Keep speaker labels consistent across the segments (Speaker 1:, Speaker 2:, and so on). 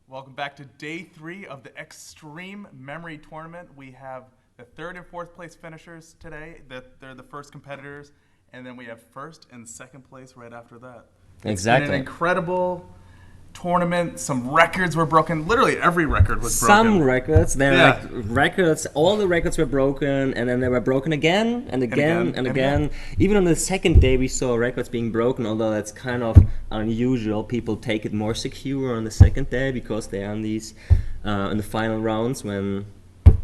Speaker 1: Welcome back to day 3 of the Extreme Memory Tournament. We have the 3rd and 4th place finishers today. They're the first competitors. And then we have 1st and 2nd place right after that.
Speaker 2: Exactly.
Speaker 1: It's been an incredible tournament. Some records were broken. Literally every record was broken.
Speaker 2: Some records. There are like records. All the records were broken, and then they were broken again and again and again. Even on the second day, we saw records being broken. Although that's kind of unusual. People take it more secure on the second day because they are in these in the final rounds when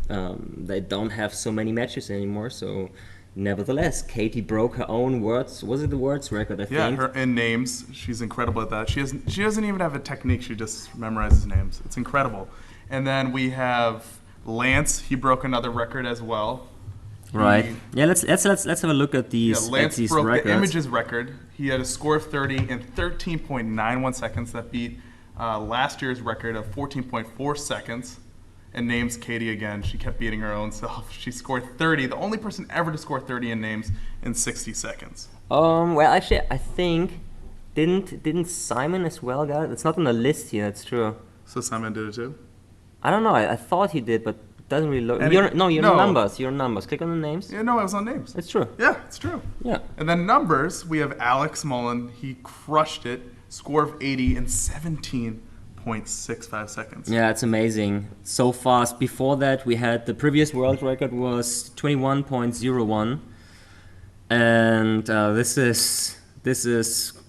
Speaker 2: they don't have so many matches anymore. So. Nevertheless, Katie broke her own words. Was it the words record? I think.
Speaker 1: Yeah, in names, she's incredible at that. She doesn't even have a technique. She just memorizes names. It's incredible. And then we have Lance. He broke another record as well.
Speaker 2: Right. Yeah. Let's have a look at these.
Speaker 1: Yeah, Lance
Speaker 2: these
Speaker 1: broke
Speaker 2: records.
Speaker 1: the images record. He had a score of 30 in 13.91 seconds. That beat last year's record of 14.4 seconds. And names Katie again. She kept beating her own self. She scored 30, the only person ever to score 30 in names in 60 seconds.
Speaker 2: Well, actually, I think didn't Simon as well got it? It's not on the list here. That's true.
Speaker 1: So Simon did it too?
Speaker 2: I don't know. I thought he did, but it doesn't really look. You're numbers. Your numbers. Click on the names.
Speaker 1: Yeah, no, I was on names.
Speaker 2: It's true.
Speaker 1: Yeah, it's true.
Speaker 2: Yeah.
Speaker 1: And then numbers, we have Alex Mullen. He crushed it. Score of 80 in 17.65 seconds.
Speaker 2: Yeah, it's amazing. So fast. Before that, we had the previous world record was 21.01, and this is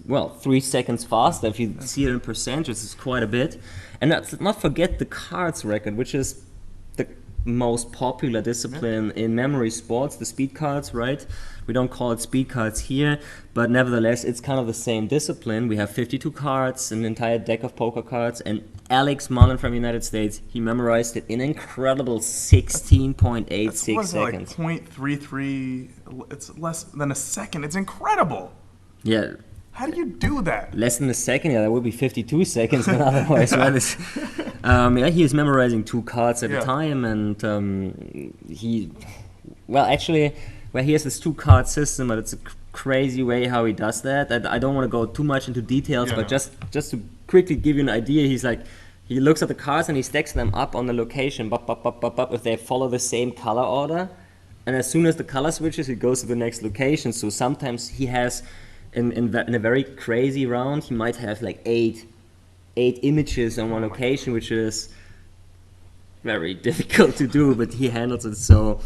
Speaker 2: well 3 seconds faster. If you see it in percentages, it's quite a bit. And let's not forget the cards record, which is the most popular discipline in memory sports, the speed cards, right? We don't call it speed cards here, but nevertheless, it's kind of the same discipline. We have 52 cards, an entire deck of poker cards, and Alex Mullen from the United States, he memorized it in an incredible 16.86 seconds.
Speaker 1: Like 0.33, it's less than a second. It's incredible.
Speaker 2: Yeah.
Speaker 1: How do you do that?
Speaker 2: Less than a second? Yeah, that would be 52 seconds, but otherwise, right? Yeah, he is memorizing 2 cards at a time, and he has this 2-card system, but it's a crazy way how he does that. I don't want to go too much into details, but just to quickly give you an idea, he looks at the cards and he stacks them up on the location, if they follow the same color order, and as soon as the color switches, it goes to the next location. So sometimes he has, in a very crazy round, he might have like 8 images on one location, which is very difficult to do, but he handles it so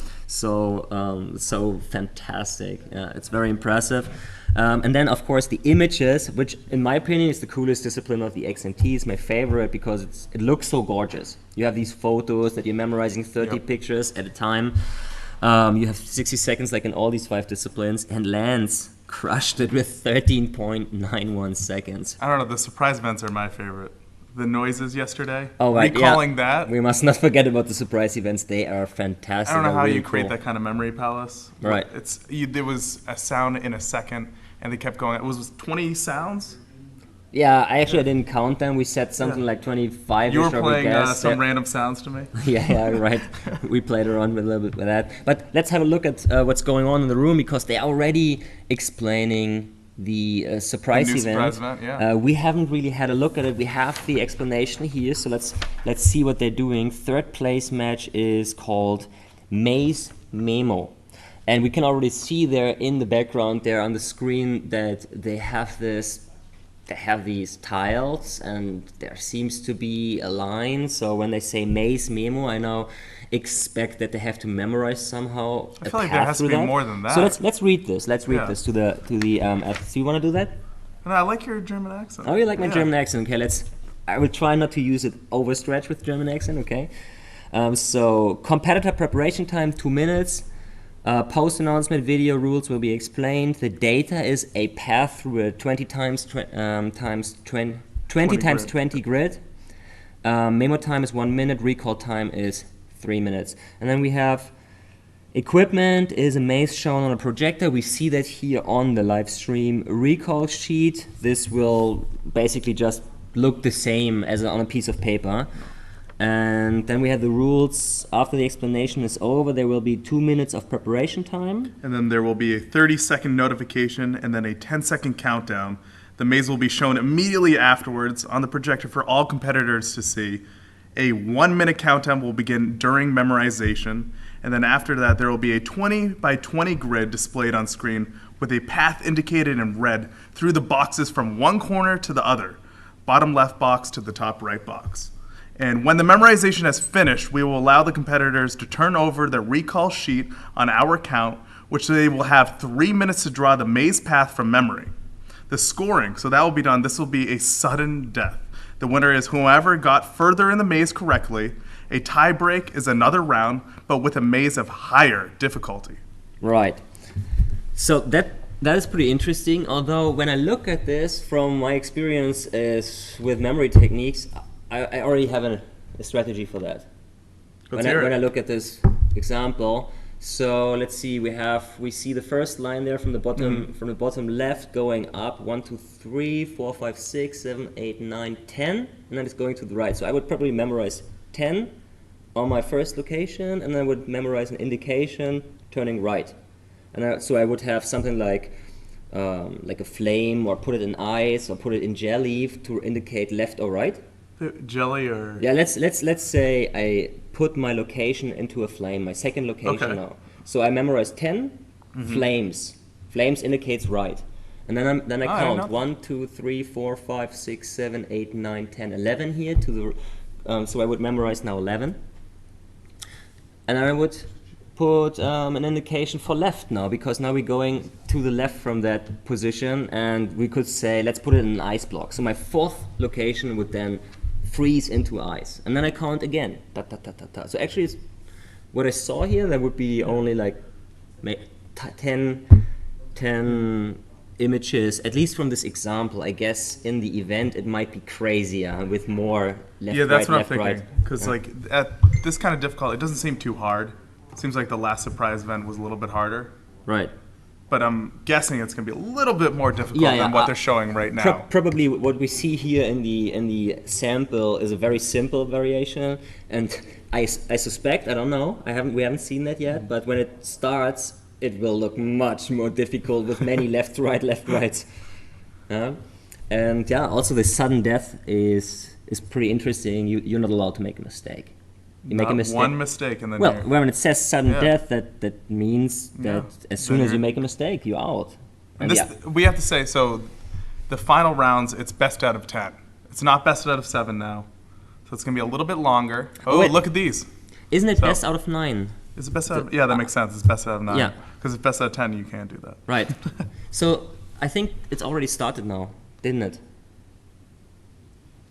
Speaker 2: fantastic. Yeah, it's very impressive. And then, of course, the images, which in my opinion is the coolest discipline of the XMT, is my favorite because it looks so gorgeous. You have these photos that you're memorizing 30 pictures at a time. You have 60 seconds like in all these 5 disciplines, and Lance crushed it with 13.91 seconds.
Speaker 1: I don't know, the surprise events are my favorite. The noises yesterday.
Speaker 2: Oh, right.
Speaker 1: Recalling that.
Speaker 2: We must not forget about the surprise events. They are fantastic.
Speaker 1: I don't know how
Speaker 2: really
Speaker 1: you create that kind of memory palace.
Speaker 2: Right.
Speaker 1: There was a sound in a second, and they kept going. It was 20 sounds?
Speaker 2: Yeah, I didn't count them. We said something like 25.
Speaker 1: You were playing some random sounds to me.
Speaker 2: Yeah, right. We played around with a little bit with that. But let's have a look at what's going on in the room, because they're already explaining the surprise event. We haven't really had a look at it. We have the explanation here, so let's see what they're doing. 3rd place match is called Maze Memo, and we can already see there in the background there on the screen that they have these tiles, and there seems to be a line. So when they say Maze Memo, I now expect that they have to memorize somehow.
Speaker 1: I feel like there has to be more than that.
Speaker 2: So let's read this. Let's read this to the athletes. Do you want to do that?
Speaker 1: No, I like your German accent.
Speaker 2: Oh, you like my German accent? Okay, I will try not to use it overstretch with German accent. Okay. So competitor preparation time 2 minutes. Post-announcement video rules will be explained. The data is a path through a 20 times 20 grid. Memo time is 1 minute. Recall time is 3 minutes. And then we have equipment is a maze shown on a projector. We see that here on the live stream recall sheet. This will basically just look the same as on a piece of paper. And then we have the rules. After the explanation is over, there will be 2 minutes of preparation time.
Speaker 1: And then there will be a 30-second notification and then a 10-second countdown. The maze will be shown immediately afterwards on the projector for all competitors to see. A 1-minute countdown will begin during memorization, and then after that there will be a 20 by 20 grid displayed on screen with a path indicated in red through the boxes from one corner to the other, bottom left box to the top right box. And when the memorization has finished, we will allow the competitors to turn over their recall sheet on our count, which they will have 3 minutes to draw the maze path from memory. The scoring, so that will be done, this will be a sudden death. The winner is whoever got further in the maze correctly. A tie break is another round, but with a maze of higher difficulty.
Speaker 2: Right. So that is pretty interesting, although when I look at this from my experience with memory techniques, I already have a strategy for that. When I look at this example, so let's see, we see the first line there from the bottom left going up 1, 2, 3, 4, 5, 6, 7, 8, 9, 10, and then it's going to the right. So I would probably memorize 10 on my first location, and then I would memorize an indication turning right. And so I would have something like a flame, or put it in ice, or put it in jelly to indicate left or right.
Speaker 1: Jelly or?
Speaker 2: Yeah, let's say I put my location into a flame, my second location now. So I memorized 10 flames. Flames indicates right. And then I count 1, 2, 3, 4, 5, 6, 7, 8, 9, 10, 11 here to the so I would memorize now 11. And I would put an indication for left now, because now we're going to the left from that position, and we could say let's put it in an ice block. So my fourth location would then freeze into ice, and then I count again. Ta, ta, ta, ta, ta. So actually, what I saw here, there would be only like 10 images, at least from this example. I guess in the event it might be crazier with more left,
Speaker 1: yeah, that's
Speaker 2: right,
Speaker 1: what I'm thinking. Because like at this kind of difficult, it doesn't seem too hard. It seems like the last surprise event was a little bit harder.
Speaker 2: Right.
Speaker 1: But I'm guessing it's going to be a little bit more difficult than what they're showing right now.
Speaker 2: Probably what we see here in the sample is a very simple variation, and I suspect, I don't know, we haven't seen that yet, but when it starts, it will look much more difficult with many left, right. And yeah, also the sudden death is pretty interesting. You're not allowed to make a mistake. You make a mistake.
Speaker 1: One mistake and then
Speaker 2: when it says sudden death, that means that as soon as you make a mistake, you're out. And
Speaker 1: we have to say, so the final rounds, it's best out of 10. It's not best out of 7 now. So it's going to be a little bit longer. Oh, look at these.
Speaker 2: Isn't it best out of 9?
Speaker 1: Is it best out of, yeah, that makes sense. It's best out of 9.
Speaker 2: Yeah.
Speaker 1: Because if best out of 10, you can't do that.
Speaker 2: Right. So I think it's already started now, didn't it?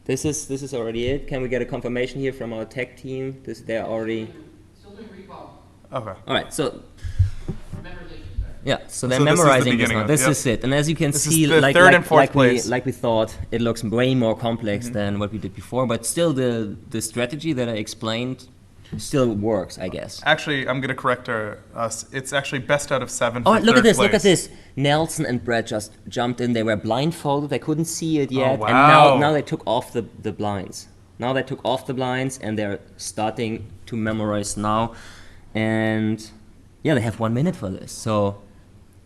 Speaker 2: This is already it. Can we get a confirmation here from our tech team? They're already.
Speaker 3: Still doing recall.
Speaker 1: Okay.
Speaker 2: All right. So.
Speaker 3: Memorization.
Speaker 2: Yeah. So they're memorizing this now. This is it. And as you can see, like we thought, it looks way more complex than what we did before. But still, the strategy that I explained still works, I guess.
Speaker 1: Actually, I'm going to correct us. It's actually best out of 7 for
Speaker 2: Oh, look at this,
Speaker 1: place.
Speaker 2: look at this. Nelson and Brett just jumped in. They were blindfolded. They couldn't see it yet.
Speaker 1: Oh, wow.
Speaker 2: And now they took off the blinds. Now they took off the blinds, and they're starting to memorize now. And yeah, they have 1 minute for this. So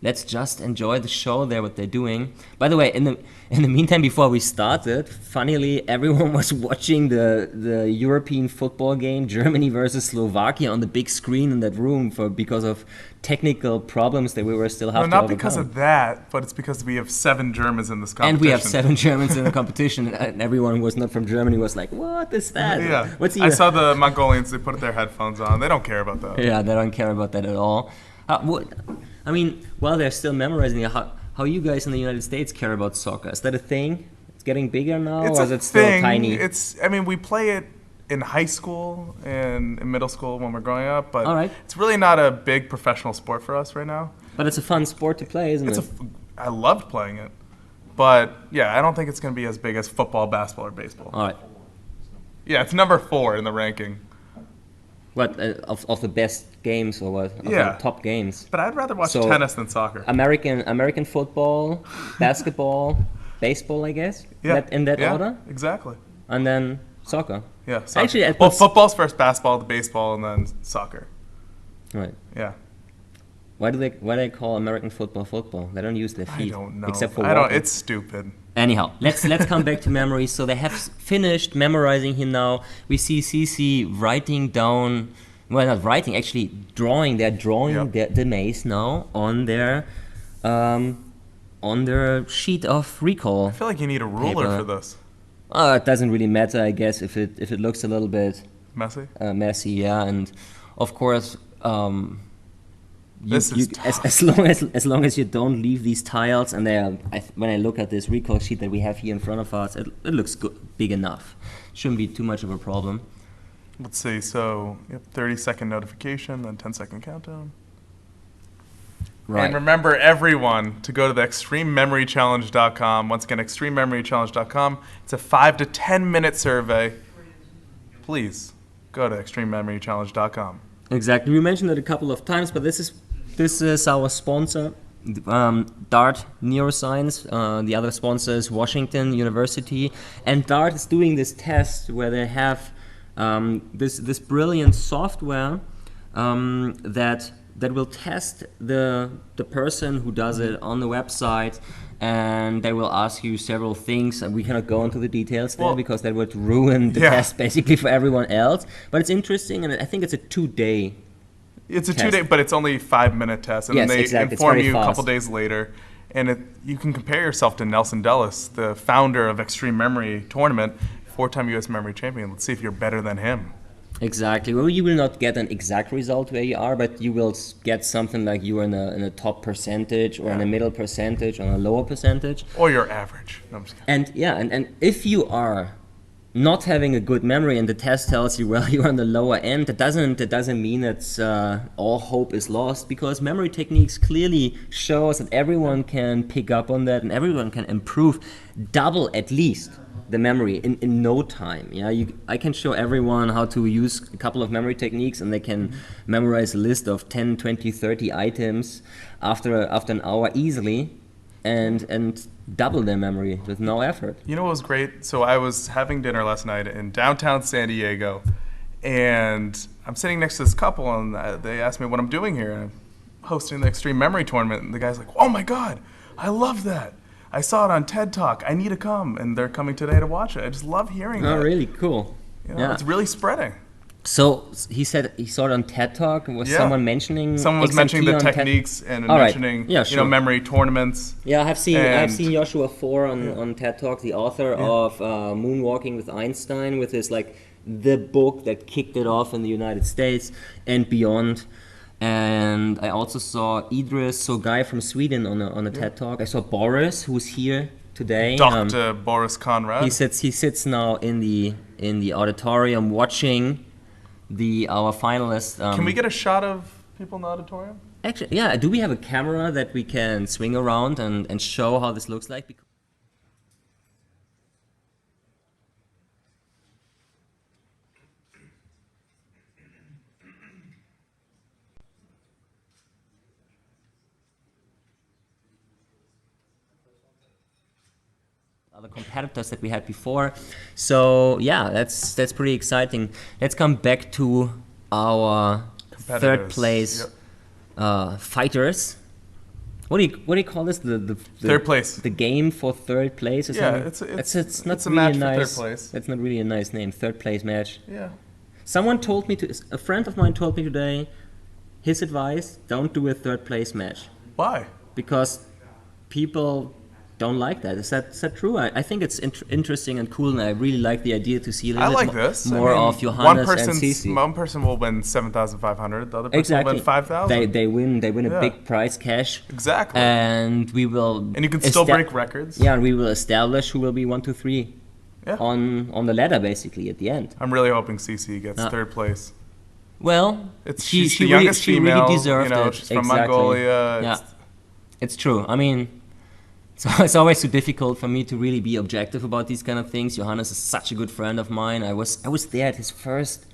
Speaker 2: let's just enjoy the show there, what they're doing. By the way, in the meantime, before we started, funnily, everyone was watching the European football game, Germany versus Slovakia, on the big screen in that room because of technical problems that we were still having to overcome.
Speaker 1: Not because of that, but it's because we have 7 Germans in this competition.
Speaker 2: And we have 7 Germans in the competition, and everyone who was not from Germany was like, what is that?
Speaker 1: Yeah, I saw the Mongolians, they put their headphones on. They don't care about that.
Speaker 2: Yeah, they don't care about that at all. I mean, while they're still memorizing it, how you guys in the United States care about soccer? Is that a thing? It's getting bigger now, or is it still tiny?
Speaker 1: I mean, we play it in high school and in middle school when we're growing up, but it's really not a big professional sport for us right now.
Speaker 2: But it's a fun sport to play, isn't it?
Speaker 1: I loved playing it. But yeah, I don't think it's going to be as big as football, basketball, or baseball.
Speaker 2: All right.
Speaker 1: Yeah, it's number 4 in the ranking.
Speaker 2: What, of the best games, or what? Of the top games?
Speaker 1: But I'd rather watch tennis than soccer.
Speaker 2: American football, basketball, baseball, I guess?
Speaker 1: Yeah.
Speaker 2: In that order?
Speaker 1: Exactly.
Speaker 2: And then soccer.
Speaker 1: Yeah, soccer.
Speaker 2: Actually,
Speaker 1: football's first, basketball, the baseball, and then soccer.
Speaker 2: Right.
Speaker 1: Yeah.
Speaker 2: Why do they call American football football? They don't use their feet.
Speaker 1: I don't know.
Speaker 2: Except for
Speaker 1: I don't.
Speaker 2: walking.
Speaker 1: It's stupid.
Speaker 2: Anyhow, let's come back to memory. So they have finished memorizing him now. We see CC writing down, well, not writing, actually drawing. They're drawing the maze now on their sheet of recall.
Speaker 1: I feel like you need a ruler
Speaker 2: paper.
Speaker 1: for this.
Speaker 2: It doesn't really matter, I guess, if it looks a little bit
Speaker 1: Messy.
Speaker 2: messy, yeah. And of course,
Speaker 1: This is tough.
Speaker 2: as long as you don't leave these tiles, and when I look at this recall sheet that we have here in front of us, it looks good, big enough. Shouldn't be too much of a problem.
Speaker 1: Let's see. So, 30-second notification, then 10-second countdown.
Speaker 2: Right.
Speaker 1: And remember, everyone, to go to the ExtremeMemoryChallenge.com. Once again, ExtremeMemoryChallenge.com. It's a 5 to 10 minute survey. Please go to ExtremeMemoryChallenge.com.
Speaker 2: Exactly. We mentioned it a couple of times, but this is our sponsor, Dart Neuroscience. The other sponsor is Washington University, and Dart is doing this test where they have this brilliant software that will test the person who does it on the website, and they will ask you several things, and we cannot go into the details there because that would ruin the test basically for everyone else. But it's interesting, and I think it's a 2-day.
Speaker 1: It's a 2-day, but it's only a 5-minute test, and then they inform you a couple days later, and you can compare yourself to Nelson Dellis, the founder of Extreme Memory Tournament, 4-time U.S. memory champion. Let's see if you're better than him.
Speaker 2: Exactly. Well, you will not get an exact result where you are, but you will get something like you are in a top percentage, or in a middle percentage, or a lower percentage.
Speaker 1: Or you're average. No, I'm just kidding.
Speaker 2: And if you are not having a good memory and the test tells you, well, you're on the lower end, that doesn't mean that all hope is lost, because memory techniques clearly shows that everyone can pick up on that and everyone can improve double at least the memory in no time. I can show everyone how to use a couple of memory techniques, and they can memorize a list of 10, 20, 30 items after an hour easily, and double their memory with no effort.
Speaker 1: You know what was great? So I was having dinner last night in downtown San Diego, and I'm sitting next to this couple, and they asked me what I'm doing here. And I'm hosting the Extreme Memory Tournament, and the guy's like, "Oh my God, I love that. I saw it on TED Talk. I need to come." And they're coming today to watch it. I just love hearing that.
Speaker 2: Oh, really? Cool.
Speaker 1: It's really spreading.
Speaker 2: So he said he saw it on TED Talk. Was someone mentioning?
Speaker 1: Someone was mentioning the techniques and mentioning memory tournaments.
Speaker 2: Yeah, I've seen Joshua 4 on TED Talk, the author of Moonwalking with Einstein, with his the book that kicked it off in the United States and beyond. And I also saw Idris, so a guy from Sweden, on a TED Talk. I saw Boris, who's here today.
Speaker 1: Dr. Boris Conrad.
Speaker 2: He sits now in the auditorium watching our finalists.
Speaker 1: Can we get a shot of people in the auditorium?
Speaker 2: Actually, yeah. Do we have a camera that we can swing around and show how this looks like? Other competitors that we had before. So yeah, that's pretty exciting. Let's come back to our third place fighters. What do you call this? The
Speaker 1: third place.
Speaker 2: The game for third place.
Speaker 1: It's
Speaker 2: not
Speaker 1: a
Speaker 2: really
Speaker 1: match
Speaker 2: nice.
Speaker 1: for third place.
Speaker 2: That's not really a nice name. Third place match.
Speaker 1: Yeah.
Speaker 2: Someone told me a friend of mine told me today, his advice: don't do a third place match.
Speaker 1: Why?
Speaker 2: Because people don't like that. Is that true? I think it's interesting and cool, and I really like the idea to see a little bit more of Johannes and Cici.
Speaker 1: One person will win 7,500. The other person will win 5,000.
Speaker 2: They win a big prize cash.
Speaker 1: Exactly.
Speaker 2: And we will.
Speaker 1: And you can still break records.
Speaker 2: Yeah, and we will establish who will be 1, 2, 3 on the ladder basically at the end.
Speaker 1: I'm really hoping Cici gets third place.
Speaker 2: Well,
Speaker 1: she's the youngest female.
Speaker 2: Really deserved it.
Speaker 1: She's from Mongolia.
Speaker 2: Yeah, it's true. I mean. So it's always so difficult for me to really be objective about these kind of things. Johannes is such a good friend of mine. I was there at his first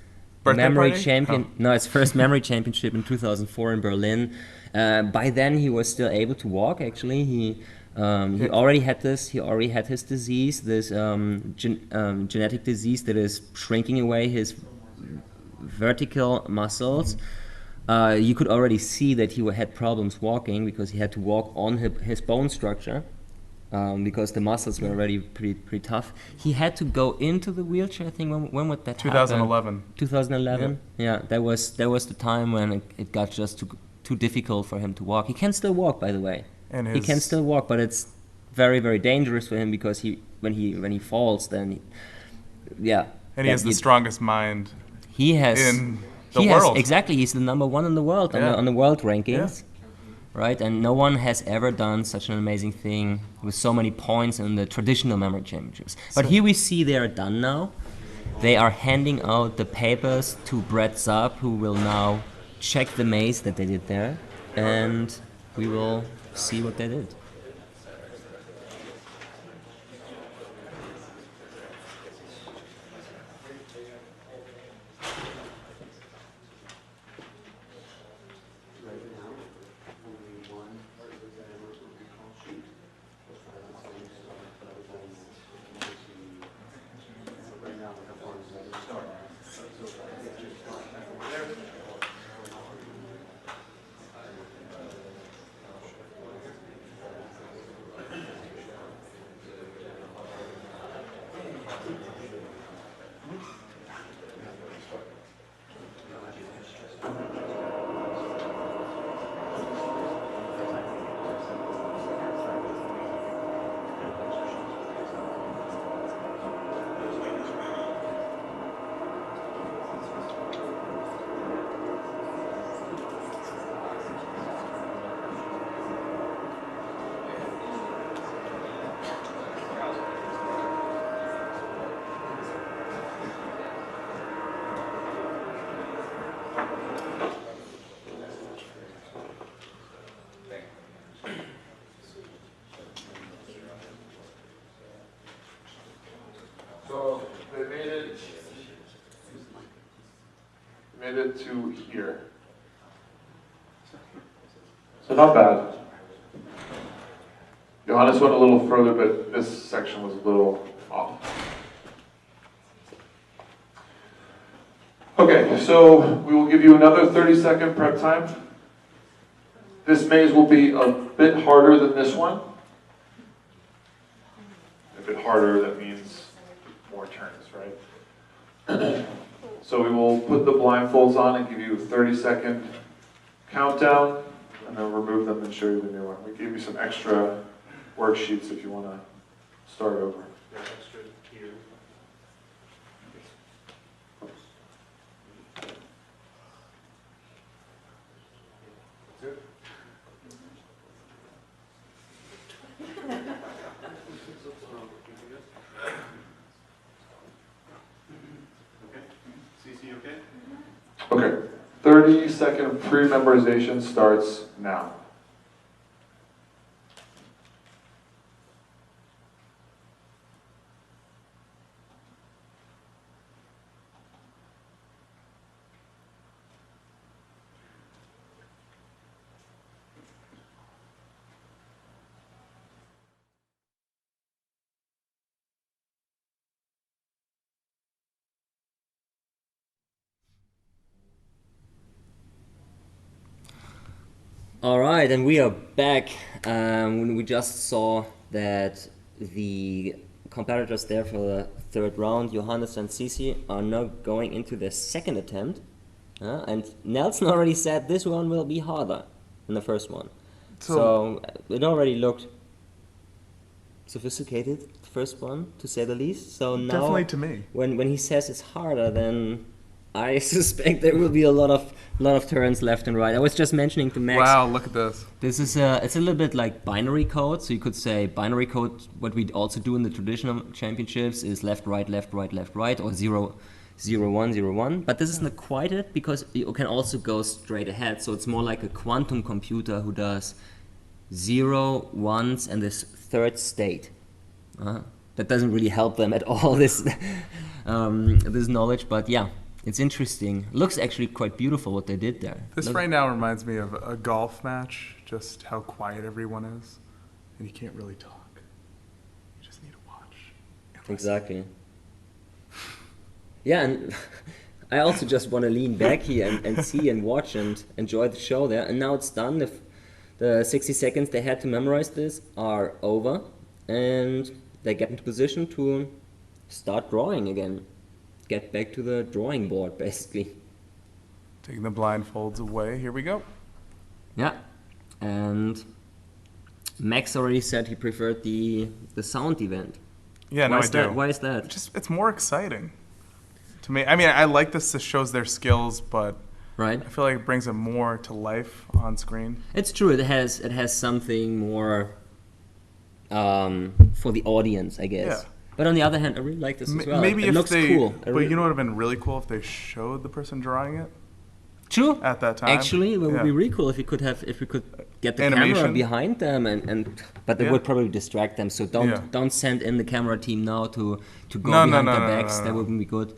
Speaker 2: his first memory championship in 2004 in Berlin. By then he was still able to walk. Actually, he already had this. He already had his disease, this genetic disease that is shrinking away his vertical muscles. You could already see that he had problems walking because he had to walk on his bone structure because the muscles were already pretty tough. He had to go into the wheelchair. I think when would that
Speaker 1: 2011.
Speaker 2: happen? 2011. Yeah, that was the time when it got just too difficult for him to walk. He can still walk, by the way.
Speaker 1: And
Speaker 2: he can still walk, but it's very, very dangerous for him because when he falls, then
Speaker 1: And he has the strongest mind in the world.
Speaker 2: Exactly, he's the #1 in the world on the world rankings, right? And no one has ever done such an amazing thing with so many points in the traditional memory championships. But here we see they are done now. They are handing out the papers to Brett Zapp, who will now check the maze that they did there, and we will see what they did.
Speaker 4: So they made it to here. So not bad. Johannes went a little further, but this section was a little off. Okay, so we will give you another 30-second prep time. This maze will be a bit harder than this one. A bit harder, that means more turns, right? So we will put the blindfolds on and give you a 30-second countdown, and then remove them and show you the new one. We gave you some extra worksheets if you want to start over. Yeah, extra here. That's it. Okay, 30-second pre-memorization starts now.
Speaker 2: All right, and we are back. We just saw that the competitors there for the third round, Johannes and Cici, are now going into their second attempt. And Nelson already said this one will be harder than the first one. So it already looked sophisticated, the first one, to say the least. So now,
Speaker 1: definitely to me.
Speaker 2: When he says it's harder, then I suspect there will be a lot of turns left and right. I was just mentioning to Max.
Speaker 1: Wow, look at this.
Speaker 2: This is it's a little bit like binary code. So you could say binary code. What we also do in the traditional championships is left, right, left, right, left, right, or 0, 0, 1, 0, 1. But this is not quite it because you can also go straight ahead. So it's more like a quantum computer who does 0, 1s, and this third state. That doesn't really help them at all. This this knowledge, but yeah. It's interesting. Looks actually quite beautiful what they did there.
Speaker 1: This right now reminds me of a golf match, just how quiet everyone is. And you can't really talk. You just need to watch.
Speaker 2: Exactly. Yeah, and I also just want to lean back here and see and watch and enjoy the show there. And now it's done. The 60 seconds they had to memorize this are over, and they get into position to start drawing again. Get back to the drawing board, basically.
Speaker 1: Taking the blindfolds away. Here we go.
Speaker 2: Yeah, and Max already said he preferred the sound event.
Speaker 1: Yeah, no, I do.
Speaker 2: Why is that?
Speaker 1: It's more exciting to me. I mean, I like this. This shows their skills, but
Speaker 2: Right.
Speaker 1: I feel like it brings it more to life on screen.
Speaker 2: It's true. It has something more for the audience, I guess.
Speaker 1: Yeah.
Speaker 2: But on the other hand, I really like this as well.
Speaker 1: Maybe
Speaker 2: it
Speaker 1: if
Speaker 2: looks
Speaker 1: they,
Speaker 2: cool.
Speaker 1: but you know what would have been really cool if they showed the person drawing it
Speaker 2: True.
Speaker 1: at that time.
Speaker 2: Actually, it would
Speaker 1: Yeah.
Speaker 2: be really cool if we could get the
Speaker 1: Animation.
Speaker 2: camera behind them, but it
Speaker 1: Yeah.
Speaker 2: would probably distract them. So don't send in the camera team now to go
Speaker 1: No,
Speaker 2: behind
Speaker 1: no,
Speaker 2: their
Speaker 1: no,
Speaker 2: backs.
Speaker 1: no.
Speaker 2: That wouldn't be good.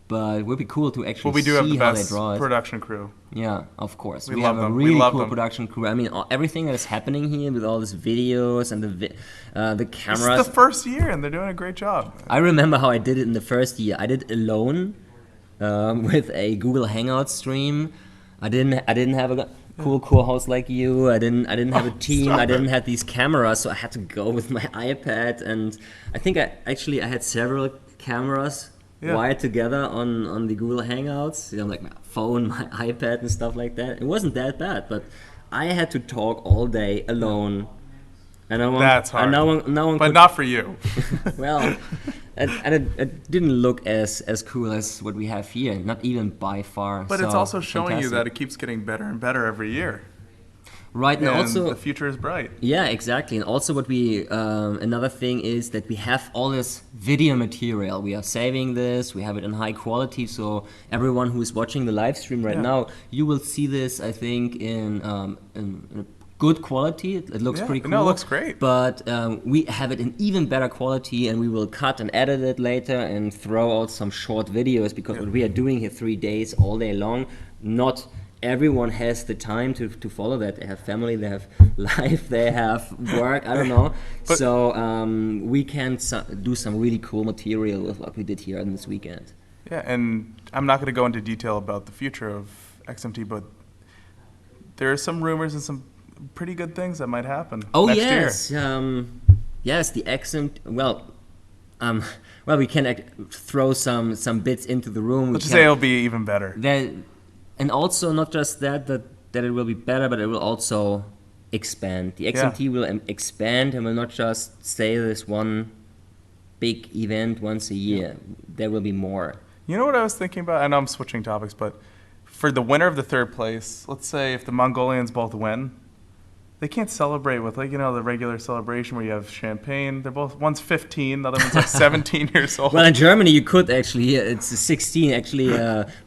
Speaker 2: But it would be cool to actually
Speaker 1: Well, we do have
Speaker 2: see
Speaker 1: the
Speaker 2: how they
Speaker 1: best
Speaker 2: draw it.
Speaker 1: production crew.
Speaker 2: Yeah, of course.
Speaker 1: We
Speaker 2: We
Speaker 1: love
Speaker 2: have a
Speaker 1: them. We
Speaker 2: really
Speaker 1: love
Speaker 2: cool
Speaker 1: them.
Speaker 2: production crew. I mean, everything that is happening here with all these videos and the
Speaker 1: This
Speaker 2: cameras.
Speaker 1: is the first year, and they're doing a great job.
Speaker 2: I remember how I did it in the first year. I did alone with a Google Hangout stream. I didn't have a cool host like you. I didn't have a team.
Speaker 1: stop
Speaker 2: I didn't
Speaker 1: it.
Speaker 2: have these cameras, so I had to go with my iPad. And I think I had several cameras
Speaker 1: Yeah.
Speaker 2: wired together on the Google Hangouts. You know, like my phone, my iPad, and stuff like that. It wasn't that bad, but I had to talk all day alone. And no one,
Speaker 1: That's hard.
Speaker 2: And no one
Speaker 1: But
Speaker 2: could,
Speaker 1: not for you.
Speaker 2: well, and it didn't look as cool as what we have here, not even by far.
Speaker 1: But it's
Speaker 2: So,
Speaker 1: also showing you
Speaker 2: fantastic.
Speaker 1: that it keeps getting better and better every year.
Speaker 2: Right, and
Speaker 1: And
Speaker 2: also
Speaker 1: the future is bright.
Speaker 2: yeah, exactly. And also what we another thing is that we have all this video material. We are saving this. We have it in high quality, so everyone who is watching the live stream right
Speaker 1: Yeah.
Speaker 2: now, you will see this. I think in a good quality. It looks
Speaker 1: Yeah,
Speaker 2: pretty cool.
Speaker 1: no, it looks great.
Speaker 2: But we have it in even better quality, and we will cut and edit it later and throw out some short videos because what we are doing here 3 days all day long, not everyone has the time to follow that. They have family, they have life, they have work, I don't know.
Speaker 1: But-
Speaker 2: so we can do some really cool material with what we did here on this weekend.
Speaker 1: Yeah, and I'm not going to go into detail about the future of XMT, but there are some rumors and some pretty good things that might happen
Speaker 2: Oh
Speaker 1: next
Speaker 2: yes,
Speaker 1: year.
Speaker 2: yes, the accent. Well, we can throw some bits into the room.
Speaker 1: Let's just say it'll be even better.
Speaker 2: And also not just that it will be better, but it will also expand. The XMT will expand and will not just stay this one big event once a year. There will be more.
Speaker 1: You know what I was thinking about? I know I'm switching topics, but for the winner of the third place, let's say if the Mongolians both win, they can't celebrate with, like, you know, the regular celebration where you have champagne. They're both, one's 15, the other one's like 17 years old.
Speaker 2: Well, in Germany you could actually. It's 16 actually.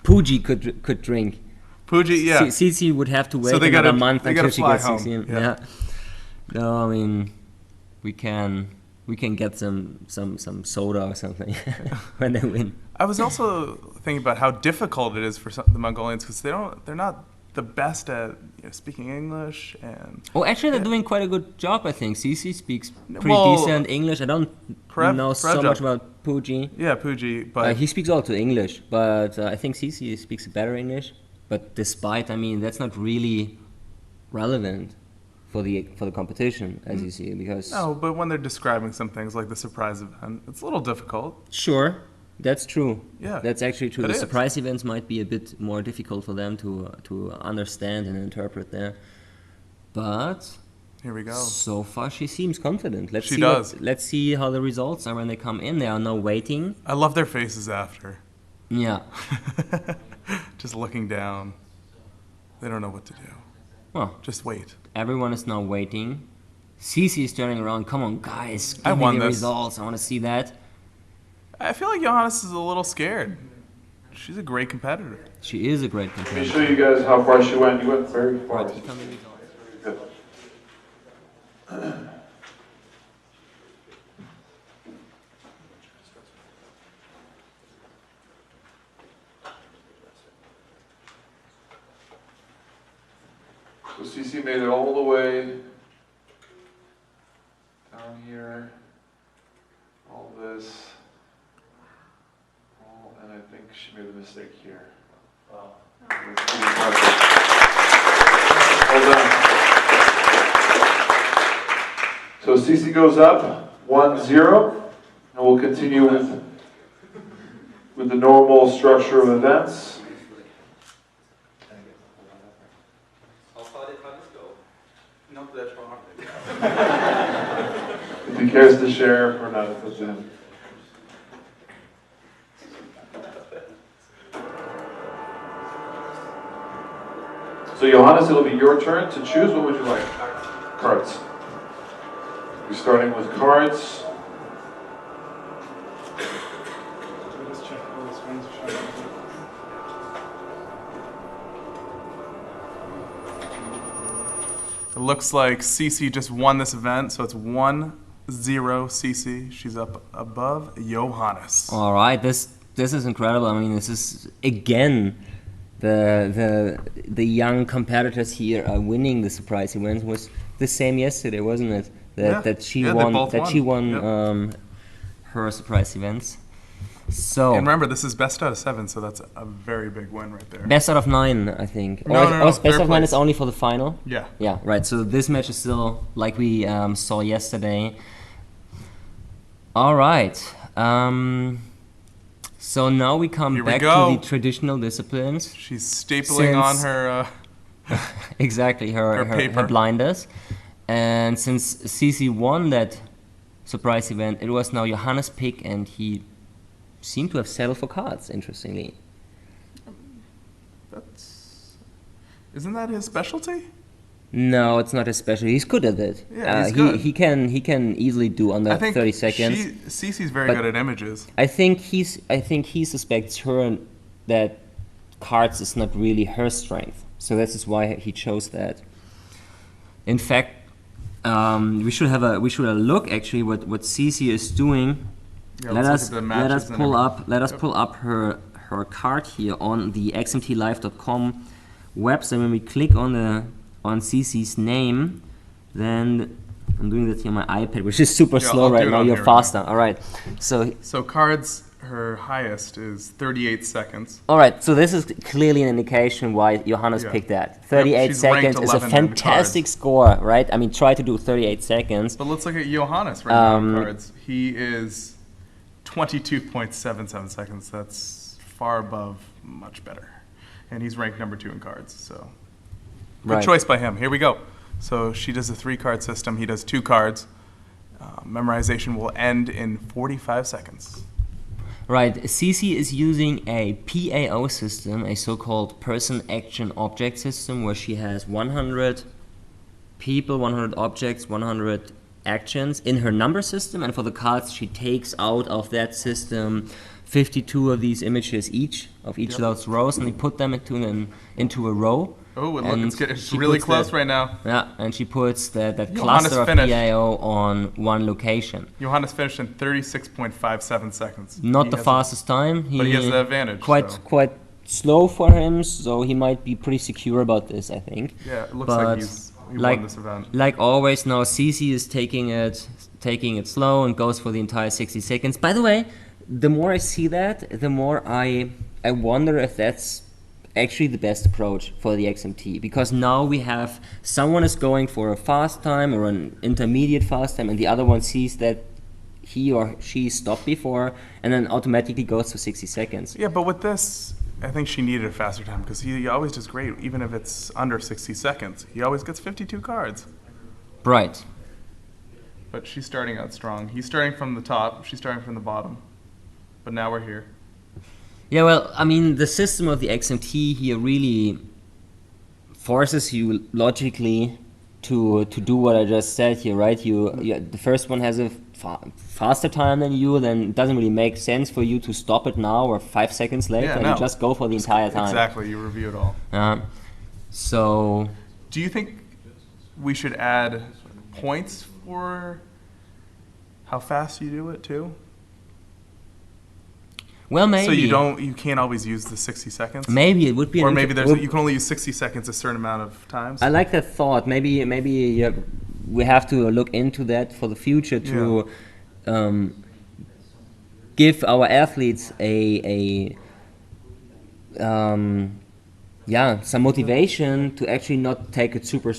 Speaker 2: Puji could drink.
Speaker 1: Puji, yeah.
Speaker 2: Cici would have to wait
Speaker 1: So they
Speaker 2: another
Speaker 1: gotta-
Speaker 2: month
Speaker 1: they
Speaker 2: until
Speaker 1: gotta
Speaker 2: she
Speaker 1: fly
Speaker 2: gets
Speaker 1: home.
Speaker 2: 16.
Speaker 1: Yeah.
Speaker 2: Yeah. No, I mean, we can get some soda or something when they win.
Speaker 1: I was also thinking about how difficult it is for the Mongolians because they're not the best at speaking English and
Speaker 2: Oh, actually, they're doing quite a good job, I think. Cici speaks pretty
Speaker 1: Well,
Speaker 2: decent English. I don't know so
Speaker 1: Prajab.
Speaker 2: much about Puji.
Speaker 1: yeah, Puji, but
Speaker 2: He speaks also English, but I think Cici speaks better English. But despite, I mean, that's not really relevant for the competition, as you see, because
Speaker 1: no, but when they're describing some things like the surprise event, it's a little difficult.
Speaker 2: sure, that's true.
Speaker 1: Yeah,
Speaker 2: That's actually true.
Speaker 1: it
Speaker 2: The
Speaker 1: is.
Speaker 2: surprise events might be a bit more difficult for them to understand and interpret there. But
Speaker 1: Here we go.
Speaker 2: so far, she seems confident.
Speaker 1: She does.
Speaker 2: Let's see how the results are when they come in. They are now waiting.
Speaker 1: I love their faces after.
Speaker 2: Yeah.
Speaker 1: Just looking down. They don't know what to do.
Speaker 2: Well,
Speaker 1: Just wait.
Speaker 2: everyone is now waiting. Cici is turning around. Come on, guys. Give
Speaker 1: I
Speaker 2: me
Speaker 1: won
Speaker 2: the
Speaker 1: this.
Speaker 2: results. I want to see that.
Speaker 1: I feel like Johannes is a little scared. She's a great competitor.
Speaker 2: She is a great
Speaker 4: Let me
Speaker 2: competitor.
Speaker 4: show you guys how far she went. You went very far.
Speaker 2: Right, tell me the results.
Speaker 4: Good. So CC made it all the way down here, all this, and I think she made a mistake here. So CC goes up 1-0, and we'll continue with the normal structure of events.
Speaker 1: How far did Johannes go? Not that far.
Speaker 4: If he cares to share or not, it's in. So Johannes, it'll be your turn to choose. What would you like? Cards. We're starting with cards.
Speaker 1: It looks like CC just won this event, so it's 1-0 CC. She's up above Johannes.
Speaker 2: All right, this is incredible. I mean, this is again the young competitors here are winning the surprise event. It was the same yesterday, wasn't it? That she won her surprise events. So
Speaker 1: and remember, this is best out of 7, so that's a very big win right there.
Speaker 2: Best out of 9, I think.
Speaker 1: No,
Speaker 2: best out of 9 is only for the final.
Speaker 1: Yeah.
Speaker 2: Yeah, right. So this match is still like we saw yesterday. All right. So now we come back to the traditional disciplines.
Speaker 1: She's stapling on her
Speaker 2: exactly her blinders. And since CC won that surprise event, it was now Johannes' pick, and he seemed to have settled for cards, interestingly.
Speaker 1: Isn't that his specialty?
Speaker 2: No, it's not his specialty. He's good at it.
Speaker 1: Yeah, he's good.
Speaker 2: He can easily do under 30 seconds.
Speaker 1: Cece's very good at images.
Speaker 2: I think he suspects her that cards is not really her strength. So this is why he chose that. In fact, we should have a look actually what Cece is doing.
Speaker 1: Yeah,
Speaker 2: let us pull up her card here on the xmtlive.com website. When we click on Cece's name, then I'm doing that here on my iPad, which is super slow right now. You're faster. All right. So
Speaker 1: cards, her highest is 38 seconds.
Speaker 2: All right. So this is clearly an indication why Johannes picked that. 38 seconds is a fantastic score, right? I mean, try to do 38 seconds.
Speaker 1: But let's look at Johannes right now in cards. He is 22.77 seconds. That's far above much better. And he's ranked number 2 in cards, so good choice by him. Here we go. So she does a 3-card system. He does 2 cards. Memorization will end in 45 seconds.
Speaker 2: Right. CC is using a PAO system, a so-called person action object system, where she has 100 people, 100 objects, 100 actions in her number system, and for the cards she takes out of that system 52 of these images each of those rows, and they put them into a row.
Speaker 1: Oh, and look, it's really close right now.
Speaker 2: Yeah, and she puts that cluster of PAO on one location.
Speaker 1: Johannes finished in 36.57 seconds.
Speaker 2: Not the fastest time.
Speaker 1: But he has the advantage.
Speaker 2: Quite slow for him, so he might be pretty secure about this, I think.
Speaker 1: Yeah, it looks like he won this event.
Speaker 2: Like always, now CC is taking it slow and goes for the entire 60 seconds. By the way, the more I see that, the more I wonder if that's actually the best approach for the XMT, because now we have someone is going for a fast time or an intermediate fast time, and the other one sees that he or she stopped before and then automatically goes to 60 seconds.
Speaker 1: Yeah, but with this, I think she needed a faster time because he always does great, even if it's under 60 seconds. He always gets 52 cards.
Speaker 2: Right.
Speaker 1: But she's starting out strong. He's starting from the top, she's starting from the bottom. But now we're here.
Speaker 2: Yeah, well, I mean, the system of the XMT here really forces you logically to do what I just said here, right? The first one has a faster time than you, then it doesn't really make sense for you to stop it now or 5 seconds later, and you just go for the entire time.
Speaker 1: Exactly, you review it all.
Speaker 2: So,
Speaker 1: do you think we should add points for how fast you do it too?
Speaker 2: Well, maybe.
Speaker 1: So you can't always use the 60 seconds?
Speaker 2: Maybe it would be.
Speaker 1: Or maybe you can only use 60 seconds a certain amount of times? I
Speaker 2: like that thought. Maybe we have to look into that for the future to give our athletes a yeah, some motivation to actually not take it super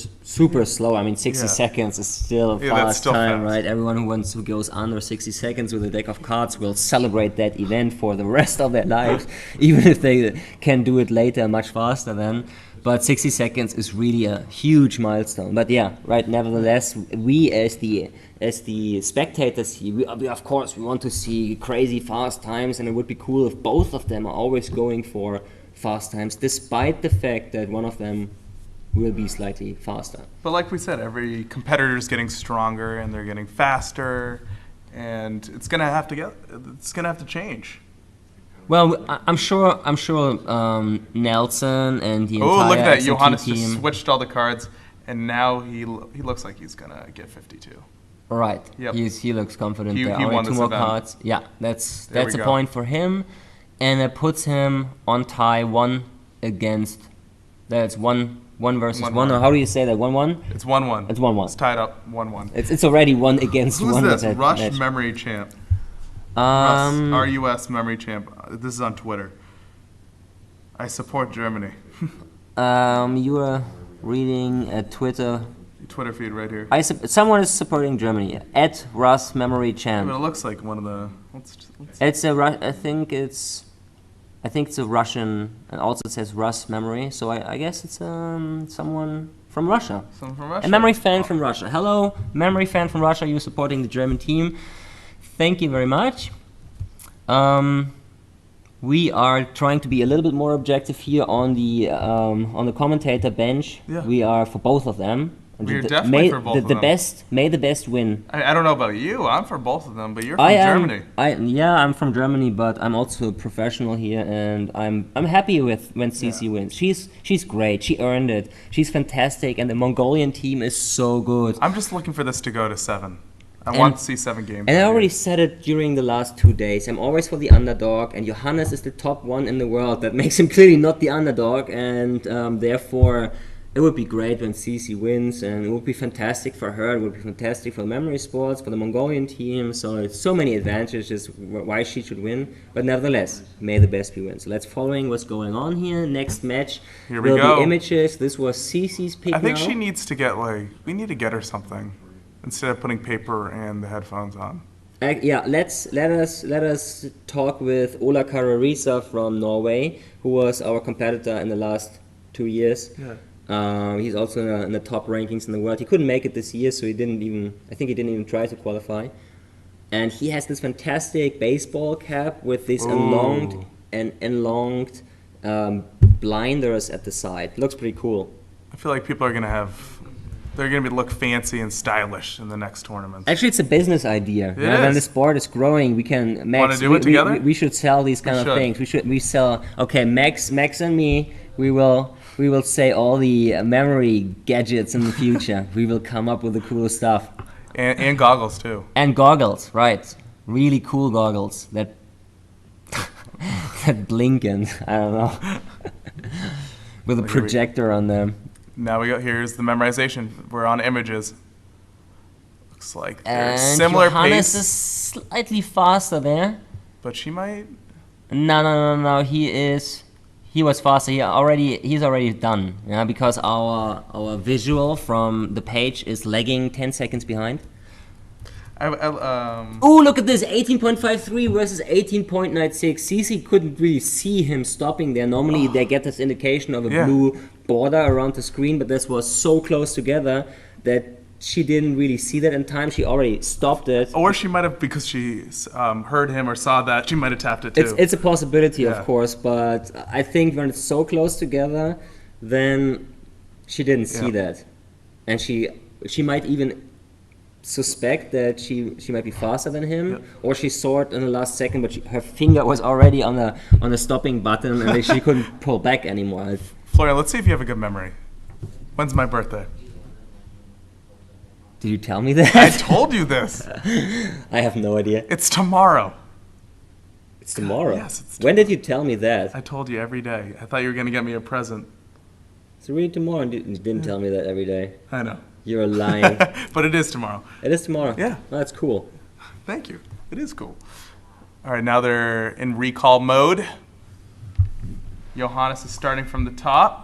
Speaker 2: slow. I mean, 60 seconds is still a
Speaker 1: Yeah, that's
Speaker 2: fast
Speaker 1: still
Speaker 2: time,
Speaker 1: fast.
Speaker 2: right? Everyone who goes under 60 seconds with a deck of cards will celebrate that event for the rest of their lives, even if they can do it later much faster then. But 60 seconds is really a huge milestone. But yeah, right. Nevertheless, we as the spectators here, we of course we want to see crazy fast times, and it would be cool if both of them are always going for fast times, despite the fact that one of them will be slightly faster.
Speaker 1: But like we said, every competitor is getting stronger and they're getting faster, and it's gonna have to change.
Speaker 2: Well, I'm sure Nelson and the entire
Speaker 1: Oh, look at that!
Speaker 2: XMT
Speaker 1: Johannes
Speaker 2: team.
Speaker 1: just switched all the cards, and now he looks like he's gonna get 52.
Speaker 2: Right.
Speaker 1: Yep.
Speaker 2: He looks confident.
Speaker 1: He
Speaker 2: There
Speaker 1: won
Speaker 2: are two
Speaker 1: this
Speaker 2: more
Speaker 1: event.
Speaker 2: cards. Yeah, that's
Speaker 1: There we
Speaker 2: a
Speaker 1: go.
Speaker 2: point for him, and it puts him on tie 1 against. That's one versus 1.
Speaker 1: 1-1.
Speaker 2: Or how do you say that? 1-1.
Speaker 1: It's 1-1.
Speaker 2: It's 1-1.
Speaker 1: It's tied up 1-1.
Speaker 2: It's already 1 against
Speaker 1: Who's
Speaker 2: 1.
Speaker 1: this?
Speaker 2: with that
Speaker 1: Rush
Speaker 2: match.
Speaker 1: Memory Champ. Russ,
Speaker 2: Um,
Speaker 1: RUS Memory Champ. This is on Twitter. I support Germany.
Speaker 2: you are reading a Twitter.
Speaker 1: Twitter feed right here.
Speaker 2: Someone is supporting Germany at Russ Memory
Speaker 1: But
Speaker 2: Champ.
Speaker 1: it looks like one of the. Let's
Speaker 2: It's a I think it's a Russian, and also it says Russ Memory. So I guess it's someone from Russia.
Speaker 1: someone from Russia.
Speaker 2: A memory fan from Russia. Hello, memory fan from Russia. You're supporting the German team. Thank you very much. We are trying to be a little bit more objective here on the commentator bench.
Speaker 1: Yeah.
Speaker 2: We are for both of them. And
Speaker 1: We are
Speaker 2: the-
Speaker 1: definitely
Speaker 2: may,
Speaker 1: for both
Speaker 2: the,
Speaker 1: of
Speaker 2: the
Speaker 1: them.
Speaker 2: best, may the best win.
Speaker 1: I don't know about you. I'm for both of them, but you're from
Speaker 2: I am.
Speaker 1: Germany.
Speaker 2: I'm from Germany, but I'm also a professional here, and I'm happy with when CC wins. She's great. She earned it. She's fantastic, and the Mongolian team is so good.
Speaker 1: I'm just looking for this to go to 7. I
Speaker 2: And-
Speaker 1: want to see 7 games.
Speaker 2: And I
Speaker 1: right
Speaker 2: already
Speaker 1: here.
Speaker 2: said it during the last 2 days. I'm always for the underdog, and Johannes is the top one in the world. That makes him clearly not the underdog, and therefore it would be great when CC wins, and it would be fantastic for her. It would be fantastic for Memory Sports, for the Mongolian team. So it's so many advantages why she should win. But nevertheless, may the best be win. So let's following what's going on here. Next match
Speaker 1: Here we
Speaker 2: will
Speaker 1: go.
Speaker 2: be images. This was CC's pick.
Speaker 1: I think
Speaker 2: now.
Speaker 1: she needs to get we need to get her something instead of putting paper and the headphones on.
Speaker 2: Yeah, let us talk with Ola Kararisa from Norway, who was our competitor in the last 2 years.
Speaker 1: Yeah.
Speaker 2: He's also in the top rankings in the world. He couldn't make it this year, so I think he didn't even try to qualify. And he has this fantastic baseball cap with these
Speaker 1: Ooh.
Speaker 2: enlonged blinders at the side. Looks pretty cool.
Speaker 1: I feel like people are they're gonna look fancy and stylish in the next tournament.
Speaker 2: Actually, it's a business idea.
Speaker 1: It
Speaker 2: When
Speaker 1: is.
Speaker 2: the sport is growing, we can
Speaker 1: Wanna do it together?
Speaker 2: We should sell these kind of
Speaker 1: should.
Speaker 2: things. We sell. Okay, Max and me. We will say all the memory gadgets in the future. We will come up with the cool stuff.
Speaker 1: And goggles too.
Speaker 2: And goggles, right? Really cool goggles that that blink and I don't know with a
Speaker 1: Here we-
Speaker 2: projector on them.
Speaker 1: Now here's the memorization. We're on images. Looks like there's
Speaker 2: And
Speaker 1: similar
Speaker 2: Johannes
Speaker 1: pace,
Speaker 2: is slightly faster there.
Speaker 1: but she might.
Speaker 2: No. He was faster. He's already done. Yeah, because our visual from the page is lagging 10 seconds behind. Oh, look at this! 18.53 versus 18.96. CC couldn't really see him stopping there. Normally they get this indication of a
Speaker 1: Yeah.
Speaker 2: blue border around the screen, but this was so close together that she didn't really see that in time. She already stopped it.
Speaker 1: Or she might have, because she heard him or saw that, she might have tapped it too.
Speaker 2: It's a possibility,
Speaker 1: Yeah.
Speaker 2: of course, but I think when it's so close together, then she didn't see
Speaker 1: Yeah.
Speaker 2: that, and she might even suspect that she might be faster than him,
Speaker 1: Yeah.
Speaker 2: or she saw it in the last second, but her finger was already on the stopping button, and she couldn't pull back anymore.
Speaker 1: Florian, let's see if you have a good memory. When's my birthday?
Speaker 2: Did you tell me that?
Speaker 1: I told you this.
Speaker 2: I have no idea.
Speaker 1: It's tomorrow.
Speaker 2: It's tomorrow.
Speaker 1: Yes, it's
Speaker 2: When did you tell me that?
Speaker 1: I told you every day. I thought you were going to get me a present.
Speaker 2: It's really tomorrow. You didn't tell me that every day.
Speaker 1: I know.
Speaker 2: You're lying.
Speaker 1: But it is tomorrow.
Speaker 2: It is tomorrow.
Speaker 1: Yeah.
Speaker 2: Oh, that's cool.
Speaker 1: Thank you. It is cool. All right, now they're in recall mode. Johannes is starting from the top.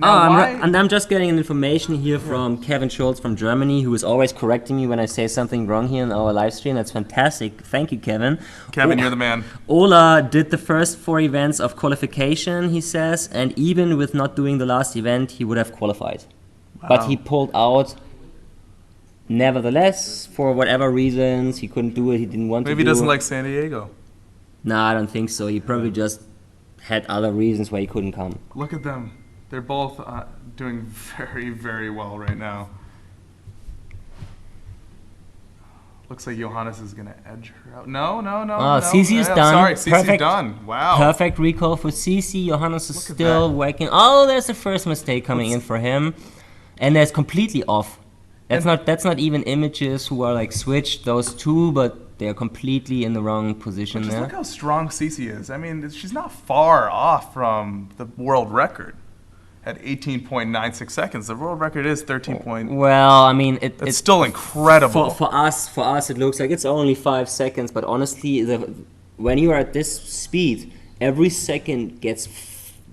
Speaker 2: And I'm just getting information here from Kevin Schultz from Germany, who is always correcting me when I say something wrong here in our live stream. That's fantastic. Thank you, Kevin.
Speaker 1: Kevin, you're the man.
Speaker 2: Ola did the first 4 events of qualification, he says, and even with not doing the last event, he would have qualified.
Speaker 1: Wow.
Speaker 2: But he pulled out. Nevertheless, for whatever reasons, he couldn't do it. He didn't want to do it.
Speaker 1: Maybe he doesn't like San Diego.
Speaker 2: No, I don't think so. He probably just had other reasons why he couldn't come.
Speaker 1: Look at them. They're both doing very, very well right now. Looks like Johannes is going to edge her out. No.
Speaker 2: Cici is done.
Speaker 1: Sorry, Cici's done. Wow.
Speaker 2: Perfect recall for Cici. Johannes is still working. Oh, there's the first mistake coming in for him. And that's completely off. That's not even images who are like switched, those two, but they are completely in the wrong position
Speaker 1: Just
Speaker 2: there.
Speaker 1: look how strong Cici is. I mean, she's not far off from the world record at 18.96 seconds. The world record is 13.
Speaker 2: Well, I mean,
Speaker 1: it's still incredible.
Speaker 2: For us, it looks like it's only 5 seconds. But honestly, when you are at this speed, every second gets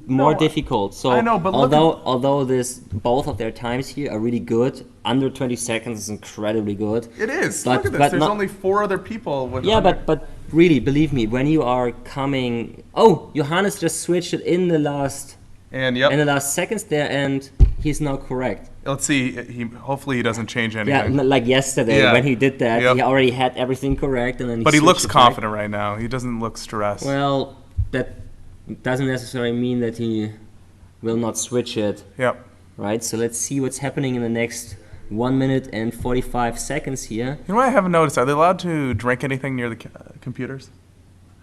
Speaker 2: more difficult. So
Speaker 1: I know, but
Speaker 2: although both of their times here are really good, under 20 seconds is incredibly good.
Speaker 1: It is.
Speaker 2: But,
Speaker 1: look at this. There's only 4 other people with.
Speaker 2: Yeah, but really, believe me, when you are coming. Oh, Johannes just switched it in the last.
Speaker 1: And
Speaker 2: in the last seconds there, and he's now correct.
Speaker 1: Let's see. Hopefully he doesn't change anything.
Speaker 2: Yeah, like yesterday when he did that, he already had everything correct, and then.
Speaker 1: But he looks confident right now. He doesn't look stressed.
Speaker 2: Well, that doesn't necessarily mean that he will not switch it.
Speaker 1: Yep.
Speaker 2: Right. So let's see what's happening in the next 1 minute and 45 seconds here.
Speaker 1: You know what I haven't noticed? Are they allowed to drink anything near the computers?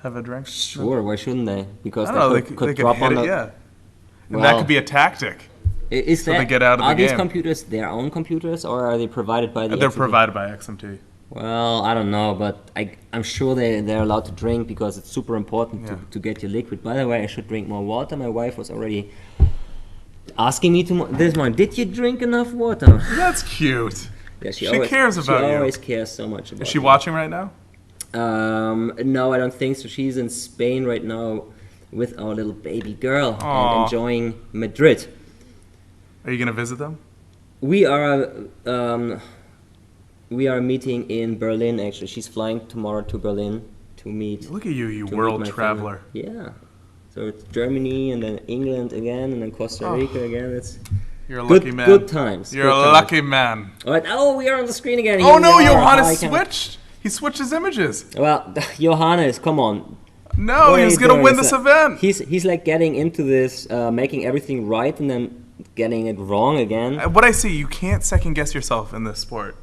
Speaker 1: Have a drink?
Speaker 2: Sure. Why shouldn't they? Because
Speaker 1: they
Speaker 2: could
Speaker 1: could
Speaker 2: drop
Speaker 1: hit
Speaker 2: on
Speaker 1: it. Yeah. And that could be a tactic.
Speaker 2: They
Speaker 1: get out of the
Speaker 2: are these
Speaker 1: game.
Speaker 2: computers their own computers, or are they provided by the
Speaker 1: They're
Speaker 2: XMT?
Speaker 1: provided by XMT.
Speaker 2: Well, I don't know, but I'm sure they're allowed to drink because it's super important to get your liquid. By the way, I should drink more water. My wife was already asking me this morning, did you drink enough water?
Speaker 1: That's cute.
Speaker 2: Yeah,
Speaker 1: she cares about you.
Speaker 2: She always cares so much about
Speaker 1: Is she watching right now?
Speaker 2: No, I don't think so. She's in Spain right now with our little baby girl and enjoying Madrid.
Speaker 1: Are you going to visit them?
Speaker 2: We are meeting in Berlin, actually. She's flying tomorrow to Berlin to meet.
Speaker 1: Look at you world traveler.
Speaker 2: Family. Yeah. So it's Germany and then England again and then Costa Rica again. It's
Speaker 1: You're a lucky man.
Speaker 2: Good times.
Speaker 1: You're a lucky man.
Speaker 2: All right. Oh, we are on the screen again.
Speaker 1: Oh no, Johannes switched. He switched his images.
Speaker 2: Well, Johannes, come on.
Speaker 1: No, he was going to win this event.
Speaker 2: He's like getting into this, making everything right and then getting it wrong again.
Speaker 1: What I see, you can't second guess yourself in this sport.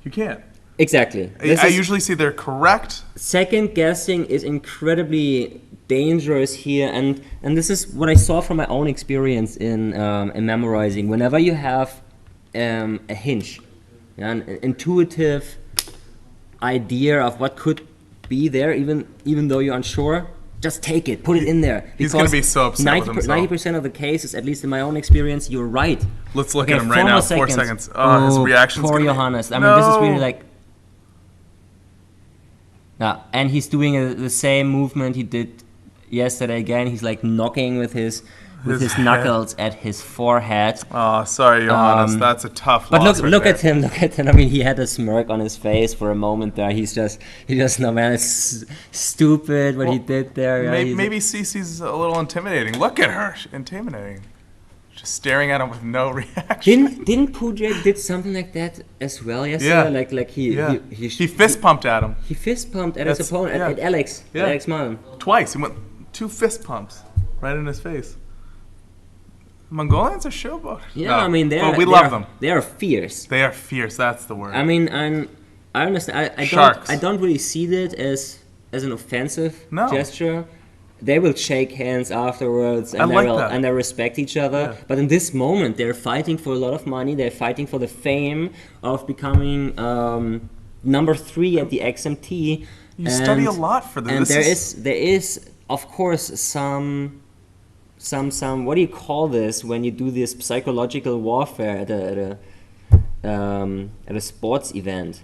Speaker 1: You can't.
Speaker 2: Exactly.
Speaker 1: I usually see they're correct.
Speaker 2: Second guessing is incredibly dangerous here, and this is what I saw from my own experience in memorizing. Whenever you have a hinge, an intuitive idea of what could be there, even though you're unsure, just take it, put it in there.
Speaker 1: He's going to be so upset with himself.
Speaker 2: 90% of the cases, at least in my own experience, you're right.
Speaker 1: Let's look at him right now. 4 seconds. Oh, his reaction's
Speaker 2: poor Johannes. I mean, this is really like. Yeah, and he's doing the same movement he did yesterday again. He's like knocking with his knuckles at his forehead.
Speaker 1: Oh, sorry, Johannes. That's a tough loss.
Speaker 2: But look at him. I mean, he had a smirk on his face for a moment there. He just no, man, it's stupid what he did there.
Speaker 1: Maybe Cici's a little intimidating. Look at her, intimidating. Just staring at him with no reaction.
Speaker 2: Didn't Puja did something like that as well yesterday?
Speaker 1: Yeah. He fist pumped at him.
Speaker 2: He fist pumped at his opponent, at Alex. Yeah. Alex Mallow.
Speaker 1: Twice. He went 2 fist pumps right in his face. Mongolians are showboat.
Speaker 2: Yeah, no, I mean
Speaker 1: we love them.
Speaker 2: They are fierce.
Speaker 1: They are fierce. That's the word.
Speaker 2: I mean, I understand. I don't really see that as an offensive gesture. They will shake hands afterwards, and they respect each other. Yeah. But in this moment, they're fighting for a lot of money. They're fighting for the fame of becoming number 3 at the XMT.
Speaker 1: You study a lot for this.
Speaker 2: And there is of course some what do you call this when you do this psychological warfare at a sports event?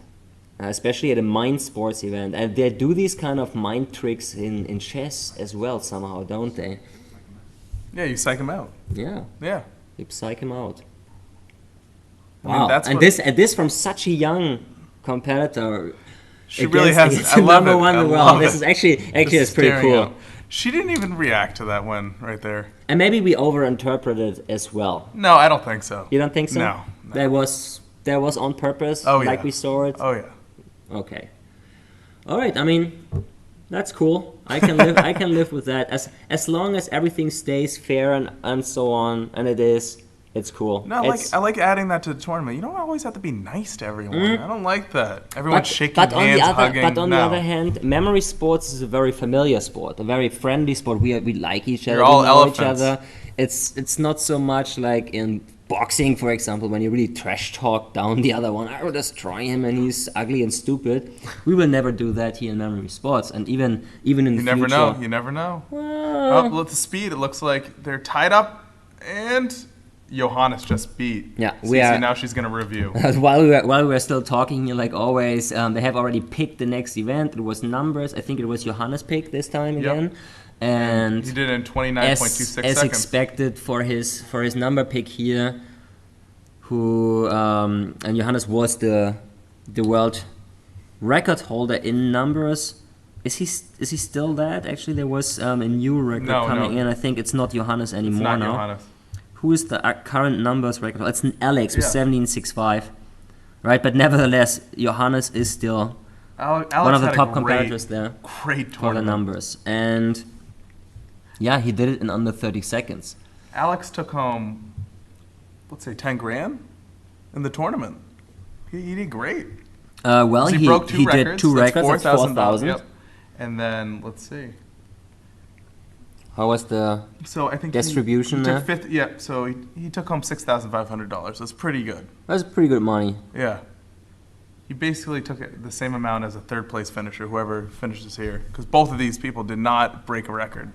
Speaker 2: especially at a mind sports event. And they do these kind of mind tricks in chess as well somehow, don't they?
Speaker 1: Yeah, you psych him out.
Speaker 2: Yeah,
Speaker 1: Yeah.
Speaker 2: you psych him out.
Speaker 1: I mean,
Speaker 2: Wow,
Speaker 1: that's
Speaker 2: and
Speaker 1: what-
Speaker 2: this from such a young competitor.
Speaker 1: She really has.
Speaker 2: Against
Speaker 1: I love
Speaker 2: number
Speaker 1: it.
Speaker 2: one
Speaker 1: I
Speaker 2: in the
Speaker 1: love
Speaker 2: world. This
Speaker 1: it.
Speaker 2: is actually
Speaker 1: Just
Speaker 2: it's pretty
Speaker 1: staring
Speaker 2: cool.
Speaker 1: out. She didn't even react to that win right there.
Speaker 2: And maybe we overinterpreted as well.
Speaker 1: No, I don't think so.
Speaker 2: You don't think so?
Speaker 1: No.
Speaker 2: That was on purpose,
Speaker 1: Oh,
Speaker 2: like
Speaker 1: yeah.
Speaker 2: we saw it.
Speaker 1: Oh yeah.
Speaker 2: Okay. All right. I mean, that's cool. I can live. I can live with that as long as everything stays fair and so on. And it is. It's cool.
Speaker 1: No, I like adding that to the tournament. You don't always have to be nice to everyone. I don't like that. Everyone's shaking hands, hugging.
Speaker 2: But on the
Speaker 1: No.
Speaker 2: other hand, memory sports is a very familiar sport, a very friendly sport. We like each other.
Speaker 1: You're all
Speaker 2: we know
Speaker 1: elephants.
Speaker 2: each other. It's not so much like in boxing, for example, when you really trash talk down the other one. I will destroy him and he's ugly and stupid. We will never do that here in memory sports, and even in the
Speaker 1: You never
Speaker 2: future.
Speaker 1: know. You never know. Oh, look at the speed. It looks like they're tied up, and Johannes just beat.
Speaker 2: Yeah,
Speaker 1: we
Speaker 2: we are-
Speaker 1: now she's gonna review.
Speaker 2: While we were still talking here, like always, they have already picked the next event. It was numbers. I think it was Johannes' pick this time
Speaker 1: Yep.
Speaker 2: again, and
Speaker 1: He did it in 29.26
Speaker 2: as
Speaker 1: seconds.
Speaker 2: expected for his number pick here, who and Johannes was the world record holder in numbers. Is he still that? Actually, there was a new record
Speaker 1: No,
Speaker 2: coming
Speaker 1: no.
Speaker 2: in. I think it's not Johannes anymore
Speaker 1: It's not
Speaker 2: now.
Speaker 1: Johannes.
Speaker 2: Who is the current numbers record? It's an Alex with
Speaker 1: Yeah.
Speaker 2: 17.65, right? But nevertheless, Johannes is still
Speaker 1: Alex
Speaker 2: one of the
Speaker 1: had a
Speaker 2: top
Speaker 1: great-
Speaker 2: competitors there
Speaker 1: Great
Speaker 2: for the
Speaker 1: tournament.
Speaker 2: numbers. And yeah, he did it in under 30 seconds.
Speaker 1: Alex took home, let's say, 10 grand in the tournament. He did great.
Speaker 2: Well,
Speaker 1: he
Speaker 2: he
Speaker 1: broke two records.
Speaker 2: did two
Speaker 1: That's
Speaker 2: records. That's
Speaker 1: $4,000.
Speaker 2: 4,000.
Speaker 1: Yep. And then let's see.
Speaker 2: How was the
Speaker 1: So I think
Speaker 2: Distribution
Speaker 1: he
Speaker 2: there?
Speaker 1: took fifth. Yeah. So he took home $6,500. That's pretty good.
Speaker 2: That's pretty good money.
Speaker 1: Yeah. He basically took the same amount as a third place finisher, whoever finishes here, because both of these people did not break a record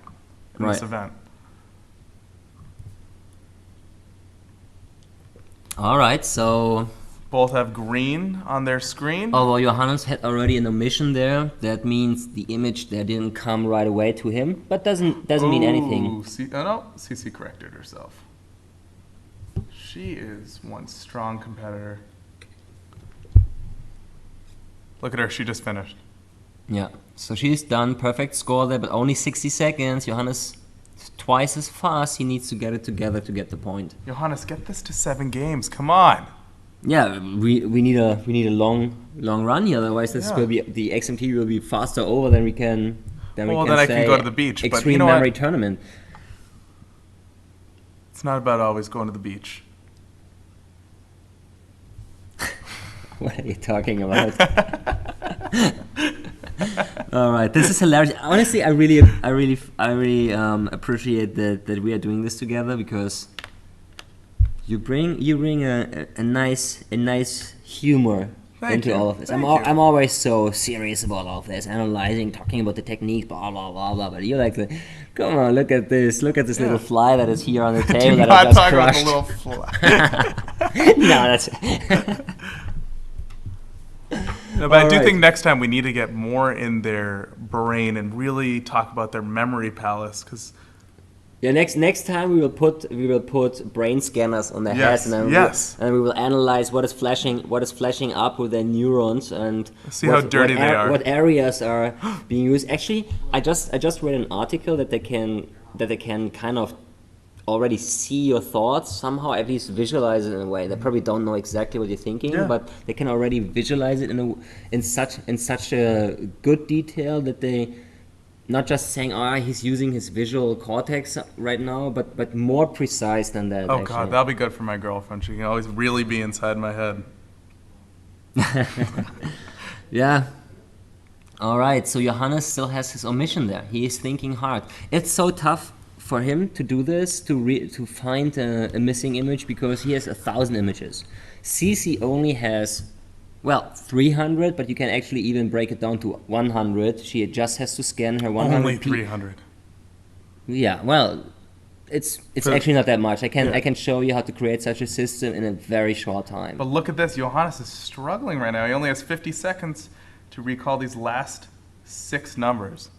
Speaker 1: in this
Speaker 2: Right.
Speaker 1: event.
Speaker 2: All right, so
Speaker 1: Both have green on their screen.
Speaker 2: although Johannes had already an omission there, that means the image there didn't come right away to him, but doesn't mean anything.
Speaker 1: Oh no, CC corrected herself. She is one strong competitor. Look at her, she just finished.
Speaker 2: Yeah, so she's done, perfect score there, but only 60 seconds. Johannes is twice as fast. He needs to get it together to get the point.
Speaker 1: Johannes, get this to 7 games. Come on.
Speaker 2: Yeah, we need a long run here. Otherwise, this
Speaker 1: Yeah.
Speaker 2: will be the XMT will be faster over than we can.
Speaker 1: Well, then I can
Speaker 2: say
Speaker 1: go to the beach, but
Speaker 2: Extreme
Speaker 1: you know what?
Speaker 2: memory tournament.
Speaker 1: It's not about always going to the beach.
Speaker 2: What are you talking about? All right, this is hilarious. Honestly, I really appreciate that we are doing this together, because you bring a nice humor
Speaker 1: Thank
Speaker 2: into
Speaker 1: you.
Speaker 2: all of this.
Speaker 1: Thank you.
Speaker 2: I'm always so serious about all of this, analyzing, talking about the techniques, blah blah blah blah. But you're like, come on, look at this little fly that is here on the
Speaker 1: Do
Speaker 2: table that
Speaker 1: not
Speaker 2: I just
Speaker 1: talk about
Speaker 2: crushed.
Speaker 1: the little fly.
Speaker 2: No, that's.
Speaker 1: No, but I do
Speaker 2: Alright.
Speaker 1: think next time we need to get more in their brain and really talk about their memory palace, because
Speaker 2: Yeah, next time we will put brain scanners on their
Speaker 1: Yes,
Speaker 2: heads, and
Speaker 1: yes.
Speaker 2: we will analyze what is flashing up with their neurons, and
Speaker 1: See how dirty they are.
Speaker 2: What areas are being used. Actually, I just read an article that they can kind of already see your thoughts somehow, at least visualize it in a way. They probably don't know exactly what you're thinking,
Speaker 1: Yeah.
Speaker 2: but they can already visualize it in such a good detail that they. Not just saying, he's using his visual cortex right now, but more precise than that.
Speaker 1: oh
Speaker 2: actually.
Speaker 1: god, that'll be good for my girlfriend. She can always really be inside my head.
Speaker 2: Yeah. All right, so Johannes still has his omission there. He is thinking hard. It's so tough for him to do this, to find a missing image, because he has 1,000 images. CC only has, 300, but you can actually even break it down to 100. She just has to scan her 100.
Speaker 1: Only 300.
Speaker 2: Yeah, well, It's
Speaker 1: So-
Speaker 2: actually not that much. I
Speaker 1: Yeah.
Speaker 2: can show you how to create such a system in a very short time.
Speaker 1: But look at this. Johannes is struggling right now. He only has 50 seconds to recall these last 6 numbers.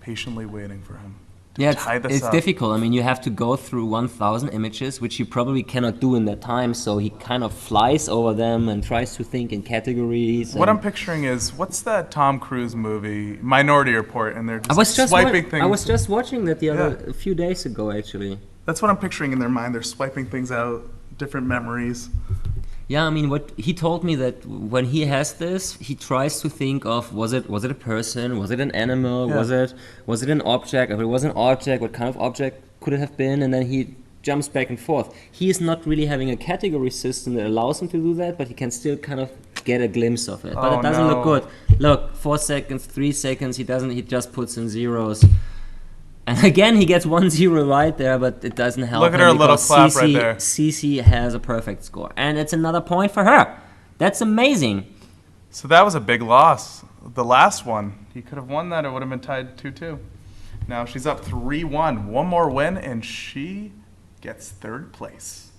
Speaker 1: Patiently waiting for him to
Speaker 2: Yeah,
Speaker 1: tie this
Speaker 2: it's
Speaker 1: up.
Speaker 2: difficult. I mean, you have to go through 1,000 images, which you probably cannot do in that time. So he kind of flies over them and tries to think in categories.
Speaker 1: What
Speaker 2: and
Speaker 1: I'm picturing is, what's that Tom Cruise movie, Minority Report, and they're
Speaker 2: I was
Speaker 1: just
Speaker 2: just
Speaker 1: swiping things.
Speaker 2: I was just watching that
Speaker 1: Yeah.
Speaker 2: a few days ago, actually.
Speaker 1: That's what I'm picturing in their mind. They're swiping things out, different memories.
Speaker 2: Yeah, I mean, what he told me that when he has this, he tries to think of was it a person, was it an animal,
Speaker 1: Yeah.
Speaker 2: was it an object? If it was an object, what kind of object could it have been? And then he jumps back and forth. He is not really having a category system that allows him to do that, but he can still kind of get a glimpse of it. But
Speaker 1: Oh,
Speaker 2: it doesn't look
Speaker 1: no.
Speaker 2: good. Look, 4 seconds, 3 seconds. He doesn't. He just puts in zeros. And again, he gets 1-0 right there, but it doesn't help.
Speaker 1: Look at
Speaker 2: him
Speaker 1: her little
Speaker 2: because
Speaker 1: clap right there.
Speaker 2: Cece has a perfect score, and it's another point for her. That's amazing.
Speaker 1: So that was a big loss. The last one, he could have won that. It would have been tied 2-2. Now she's up 3-1. One more win, and she gets 3rd place.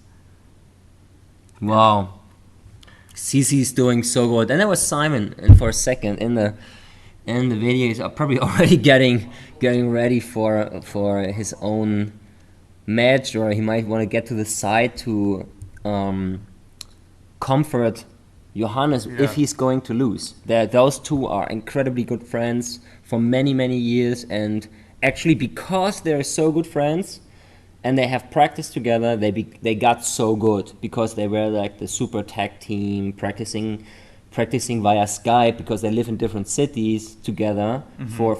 Speaker 2: Wow. Cece's doing so good. And that was Simon, and for a second in the video, he's probably already getting ready for his own match, or he might want to get to the side to comfort Johannes
Speaker 1: Yeah.
Speaker 2: if he's going to lose. Those two are incredibly good friends for many years, and actually because they're so good friends and they have practiced together, they got so good because they were like the super tag team practicing via Skype because they live in different cities together for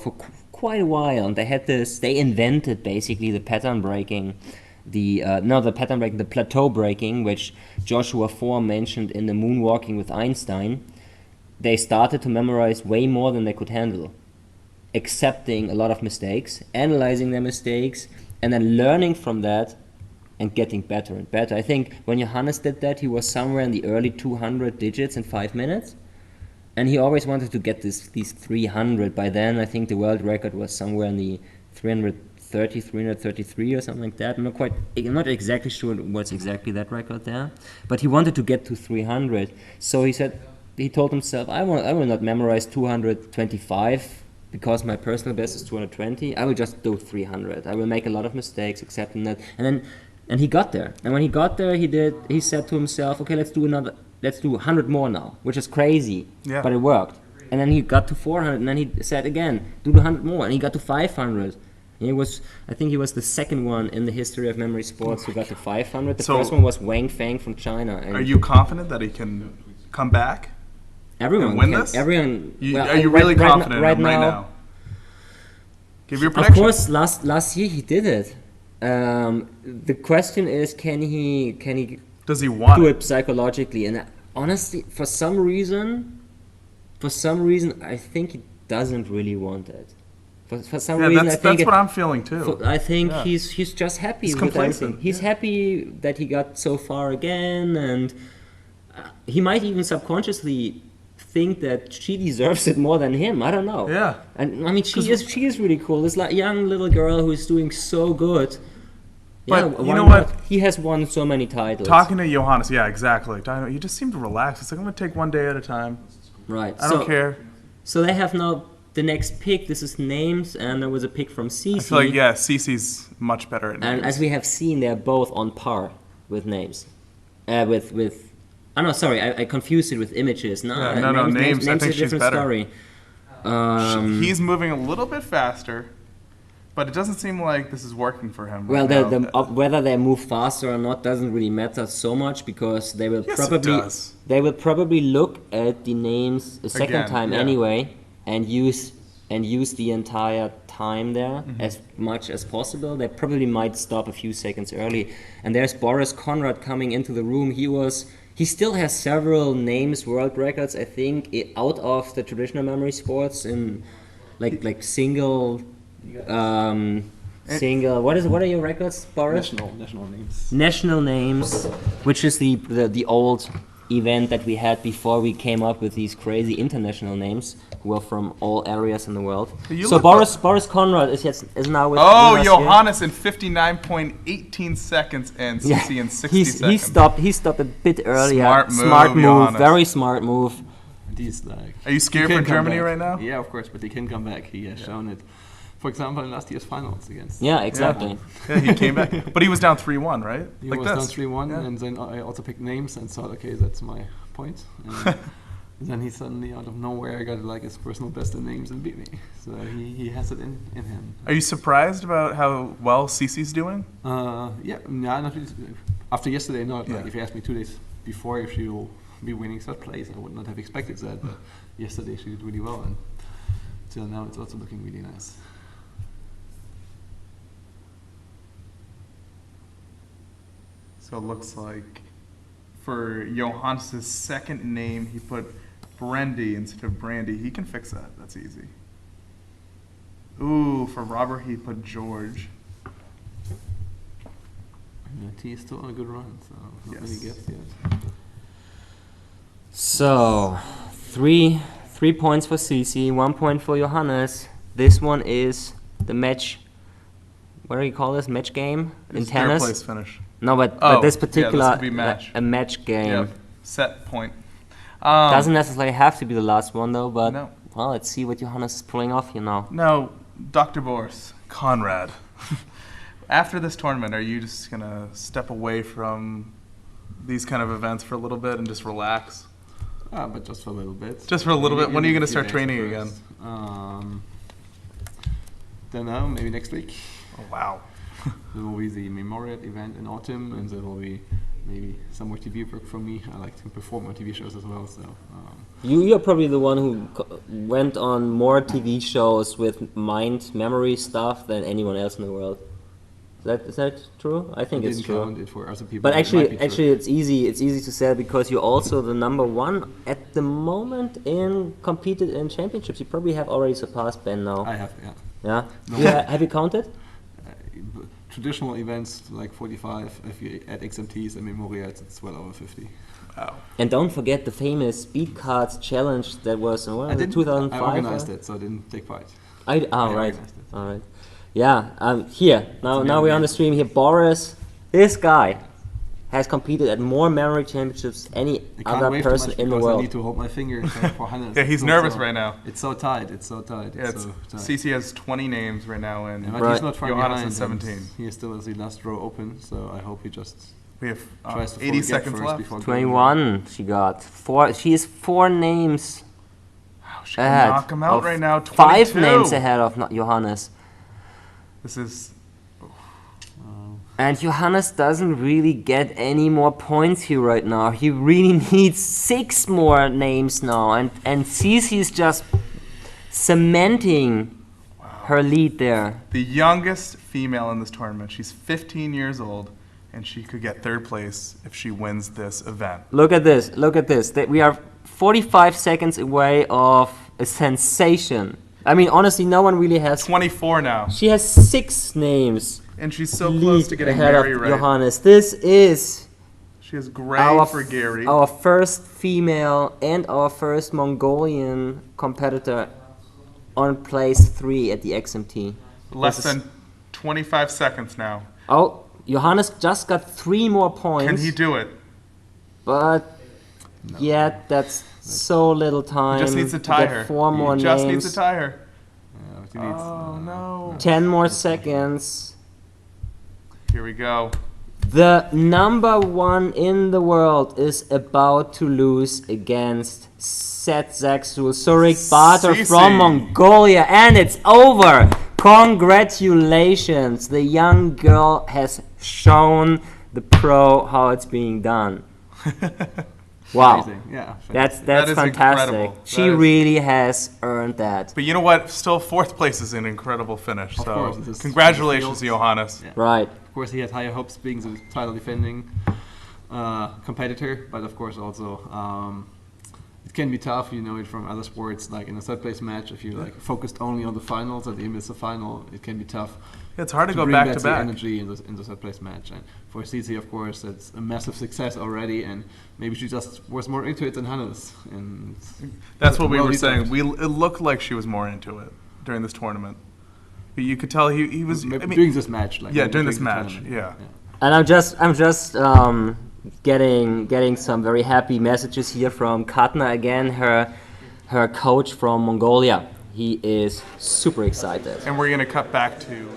Speaker 2: quite a while. And they invented basically the pattern breaking, the plateau breaking, which Joshua 4 mentioned in the Moonwalking with Einstein. They started to memorize way more than they could handle, accepting a lot of mistakes, analyzing their mistakes, and then learning from that and getting better and better. I think when Johannes did that, he was somewhere in the early 200 digits in 5 minutes. And he always wanted to get these 300. By then, I think the world record was somewhere in the 330, 333 or something like that. I'm not exactly sure what's exactly that record there. But he wanted to get to 300. So he told himself, I will not memorize 225 because my personal best is 220. I will just do 300. I will make a lot of mistakes, accepting that. And he got there. And when he got there, he said to himself, okay, let's do 100 more now, which is crazy,
Speaker 1: Yeah.
Speaker 2: but it worked. And then he got to 400, and then he said again, do the 100 more, and he got to 500. And I think he was the second one in the history of memory sports who got to 500. The
Speaker 1: So-
Speaker 2: first one was Wang Fang from China. And
Speaker 1: Are you confident that he can come back?
Speaker 2: everyone
Speaker 1: and win
Speaker 2: can-
Speaker 1: this?
Speaker 2: Everyone. well,
Speaker 1: Are you
Speaker 2: right-
Speaker 1: really
Speaker 2: right
Speaker 1: confident
Speaker 2: right
Speaker 1: in him right
Speaker 2: now?
Speaker 1: now? Give your
Speaker 2: Of
Speaker 1: prediction.
Speaker 2: course, last year he did it. The question is, can he
Speaker 1: Does he want
Speaker 2: do
Speaker 1: it?
Speaker 2: it psychologically? And honestly, for some reason, I think he doesn't really want it. For some
Speaker 1: Yeah,
Speaker 2: reason,
Speaker 1: that's
Speaker 2: I think
Speaker 1: what I'm feeling too.
Speaker 2: I think
Speaker 1: Yeah.
Speaker 2: he's just happy
Speaker 1: He's
Speaker 2: with
Speaker 1: complacent,
Speaker 2: everything. He's
Speaker 1: yeah.
Speaker 2: happy that he got so far again, and he might even subconsciously think that she deserves it more than him. I don't know.
Speaker 1: Yeah.
Speaker 2: And I mean, she is really cool. This young little girl who is doing so good.
Speaker 1: But
Speaker 2: Yeah,
Speaker 1: you
Speaker 2: why
Speaker 1: know
Speaker 2: not?
Speaker 1: what?
Speaker 2: He has won so many titles.
Speaker 1: Talking to Johannes, yeah, exactly. He just seemed relaxed. It's like, I'm going to take one day at a time.
Speaker 2: Right.
Speaker 1: I don't care.
Speaker 2: So they have now the next pick. This is names, and there was a pick from Cece.
Speaker 1: I feel like, yeah, Cece's much better at names.
Speaker 2: And as we have seen, they're both on par with names. Oh no, sorry, I confused it with images. No,
Speaker 1: names. I
Speaker 2: Names
Speaker 1: think
Speaker 2: is a
Speaker 1: she's
Speaker 2: different
Speaker 1: better.
Speaker 2: story.
Speaker 1: He's moving a little bit faster, but it doesn't seem like this is working for him.
Speaker 2: Well,
Speaker 1: right now.
Speaker 2: whether they move faster or not doesn't really matter so much because they will
Speaker 1: Yes, it does.
Speaker 2: probably look at the names a second
Speaker 1: Again,
Speaker 2: time
Speaker 1: yeah.
Speaker 2: anyway and use the entire time there
Speaker 1: Mm-hmm.
Speaker 2: as much as possible. They probably might stop a few seconds early. And there's Boris Conrad coming into the room. He still has several names, world records, I think, out of the traditional memory sports in like single. What are your records, Boris?
Speaker 5: National names.
Speaker 2: National names, which is the old event that we had before we came up with these crazy international names who are from all areas in the world. So Boris Conrad is now with
Speaker 1: Oh,
Speaker 2: us
Speaker 1: Johannes in 59.18 seconds and CC in 60 seconds.
Speaker 2: He stopped a bit earlier.
Speaker 1: Smart move, Johannes.
Speaker 2: Very smart move.
Speaker 5: He's like.
Speaker 1: Are you scared for Germany right now?
Speaker 5: Yeah, of course, but he can come back. He has shown it. For example, in last year's finals against.
Speaker 2: Yeah, exactly.
Speaker 1: Yeah, he came back, but he was down 3-1, right?
Speaker 5: He was down 3-1, and then I also picked names and thought, okay, that's my point. And then he suddenly, out of nowhere, got like his personal best in names and beat me. So he has it in him.
Speaker 1: Are you surprised about how well Cece's doing?
Speaker 5: Yeah, not really. After yesterday, not.
Speaker 1: Yeah.
Speaker 5: Like, if you asked me 2 days before if she will be winning third place, I would not have expected that. But yesterday she did really well, and till now it's also looking really nice.
Speaker 1: So it looks like for Johannes' second name, he put Brendy instead of Brandy. He can fix that. That's easy. Ooh, for Robert, he put George.
Speaker 5: T is still on a good run, so not many gifts yet.
Speaker 2: So, three points for CC, 1 point for Johannes. This one is the match. What do you call this? Match game in
Speaker 1: It's
Speaker 2: tennis.
Speaker 1: third place finish.
Speaker 2: No, but this particular
Speaker 1: this would be match.
Speaker 2: a match game
Speaker 1: Yep. Set point.
Speaker 2: doesn't necessarily have to be the last one though. But
Speaker 1: No.
Speaker 2: well, let's see what Johannes is pulling off here now.
Speaker 1: No, Dr. Boris, Conrad. After this tournament, are you just gonna step away from these kind of events for a little bit and just relax?
Speaker 5: But just for a little bit.
Speaker 1: Just for a little bit? When are you gonna
Speaker 5: Few
Speaker 1: start
Speaker 5: days
Speaker 1: training
Speaker 5: first.
Speaker 1: again?
Speaker 5: Don't know, maybe next week.
Speaker 1: Oh, wow.
Speaker 5: There will be the Memorial event in autumn, and there will be maybe some more TV work from me. I like to perform on TV shows as well, so.
Speaker 2: You're probably the one who went on more TV shows with memory stuff than anyone else in the world. Is that true? I think it's true.
Speaker 5: Count it for other people.
Speaker 2: But
Speaker 5: It might be
Speaker 2: actually,
Speaker 5: true.
Speaker 2: it's easy to say because you're also the #1 at the moment in competed in championships. You probably have already surpassed Ben now.
Speaker 5: I have, yeah.
Speaker 2: Yeah.
Speaker 5: No.
Speaker 2: Have you counted?
Speaker 5: Traditional events like 45, if you add XMTs and Memorials, it's well over 50.
Speaker 1: Wow.
Speaker 2: And don't forget the famous speed cards challenge that was in
Speaker 5: I didn't.
Speaker 2: 2005.
Speaker 5: I organized it, so I didn't take part.
Speaker 2: Right.
Speaker 5: organized it.
Speaker 2: All right. Yeah. Here now
Speaker 5: It's
Speaker 2: we're on the
Speaker 5: memory.
Speaker 2: stream here. Boris, this guy has competed at more memory championships than any
Speaker 5: I can't
Speaker 2: other
Speaker 5: wave too
Speaker 2: person
Speaker 5: much
Speaker 2: in the
Speaker 5: because I
Speaker 2: world.
Speaker 5: need to hold my finger for Hannes.
Speaker 1: Yeah, he's
Speaker 5: It's
Speaker 1: nervous
Speaker 5: so-
Speaker 1: right now.
Speaker 5: It's so tight. It's so tight.
Speaker 1: Yeah,
Speaker 5: It's so tight.
Speaker 1: CC has 20 names right now, and
Speaker 5: Yeah, but
Speaker 2: Right.
Speaker 5: he's not far
Speaker 1: Johannes
Speaker 5: behind.
Speaker 1: is 17.
Speaker 5: and He still has the last row open, so I hope he just
Speaker 1: we have
Speaker 5: tries to
Speaker 1: 80
Speaker 5: forget
Speaker 1: seconds
Speaker 5: first
Speaker 1: left.
Speaker 5: before going
Speaker 2: 21. She got four. She is 4 names
Speaker 1: Wow, she can
Speaker 2: ahead.
Speaker 1: knock him out
Speaker 2: of
Speaker 1: right now.
Speaker 2: 5
Speaker 1: 22.
Speaker 2: names ahead of Johannes.
Speaker 1: This is
Speaker 2: And Johannes doesn't really get any more points here right now. He really needs 6 more names now. And Cece is just cementing her lead there.
Speaker 1: the youngest female in this tournament. She's 15 years old, and she could get third place if she wins this event.
Speaker 2: Look at this. Look at this. We are 45 seconds away of a sensation. I mean, honestly, no one really has.
Speaker 1: 24 now,
Speaker 2: She has 6 names.
Speaker 1: and she's so close to getting
Speaker 2: ahead of
Speaker 1: Mary right.
Speaker 2: Johannes. This is
Speaker 1: She has Gray
Speaker 2: our,
Speaker 1: for Gary.
Speaker 2: our first female and our first Mongolian competitor on place 3 at the XMT.
Speaker 1: Less
Speaker 2: This is-
Speaker 1: than 25 seconds now.
Speaker 2: Oh, Johannes just got 3 more points.
Speaker 1: Can he do it?
Speaker 2: But yet that's so little time.
Speaker 1: He just needs to tie
Speaker 2: get
Speaker 1: her.
Speaker 2: 4 more
Speaker 1: He just
Speaker 2: names.
Speaker 1: needs to tie her.
Speaker 5: Yeah, but he needs,
Speaker 1: Oh no.
Speaker 2: 10 more seconds.
Speaker 1: Here we go.
Speaker 2: The #1 in the world is about to lose against Tsetsegzul, Zorigtbaatar
Speaker 1: Sisi.
Speaker 2: from Mongolia, and it's over. Congratulations, the young girl has shown the pro how it's being done. Wow,
Speaker 5: amazing. Yeah.
Speaker 2: that's
Speaker 1: That is
Speaker 2: fantastic.
Speaker 1: incredible.
Speaker 2: She
Speaker 1: That is-
Speaker 2: really has earned that.
Speaker 1: But you know what? Still, 4th place is an incredible finish.
Speaker 5: Of
Speaker 1: So,
Speaker 5: course, this is-
Speaker 1: congratulations, Johannes.
Speaker 5: Yeah.
Speaker 2: Right.
Speaker 5: Of course, he had higher hopes being the title defending competitor, but of course also it can be tough. You know it from other sports, like in a third place match. If you like focused only on the finals and you miss the final, it can be tough.
Speaker 1: It's hard to go
Speaker 5: bring
Speaker 1: back
Speaker 5: back
Speaker 1: to
Speaker 5: the
Speaker 1: back.
Speaker 5: energy in the third place match. And for Cici, of course, it's a massive success already, and maybe she just was more into it than Hannes. And
Speaker 1: That's what we
Speaker 5: well
Speaker 1: were saying.
Speaker 5: deserved.
Speaker 1: It looked like she was more into it during this tournament. But you could tell he was. I mean,
Speaker 5: during this match, like
Speaker 1: yeah,
Speaker 5: maybe
Speaker 1: during this
Speaker 5: the
Speaker 1: match,
Speaker 5: tournament.
Speaker 1: yeah.
Speaker 2: And I'm just getting some very happy messages here from Katna again, her coach from Mongolia. He is super excited.
Speaker 1: And we're gonna cut back to.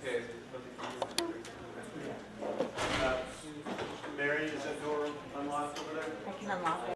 Speaker 4: Okay.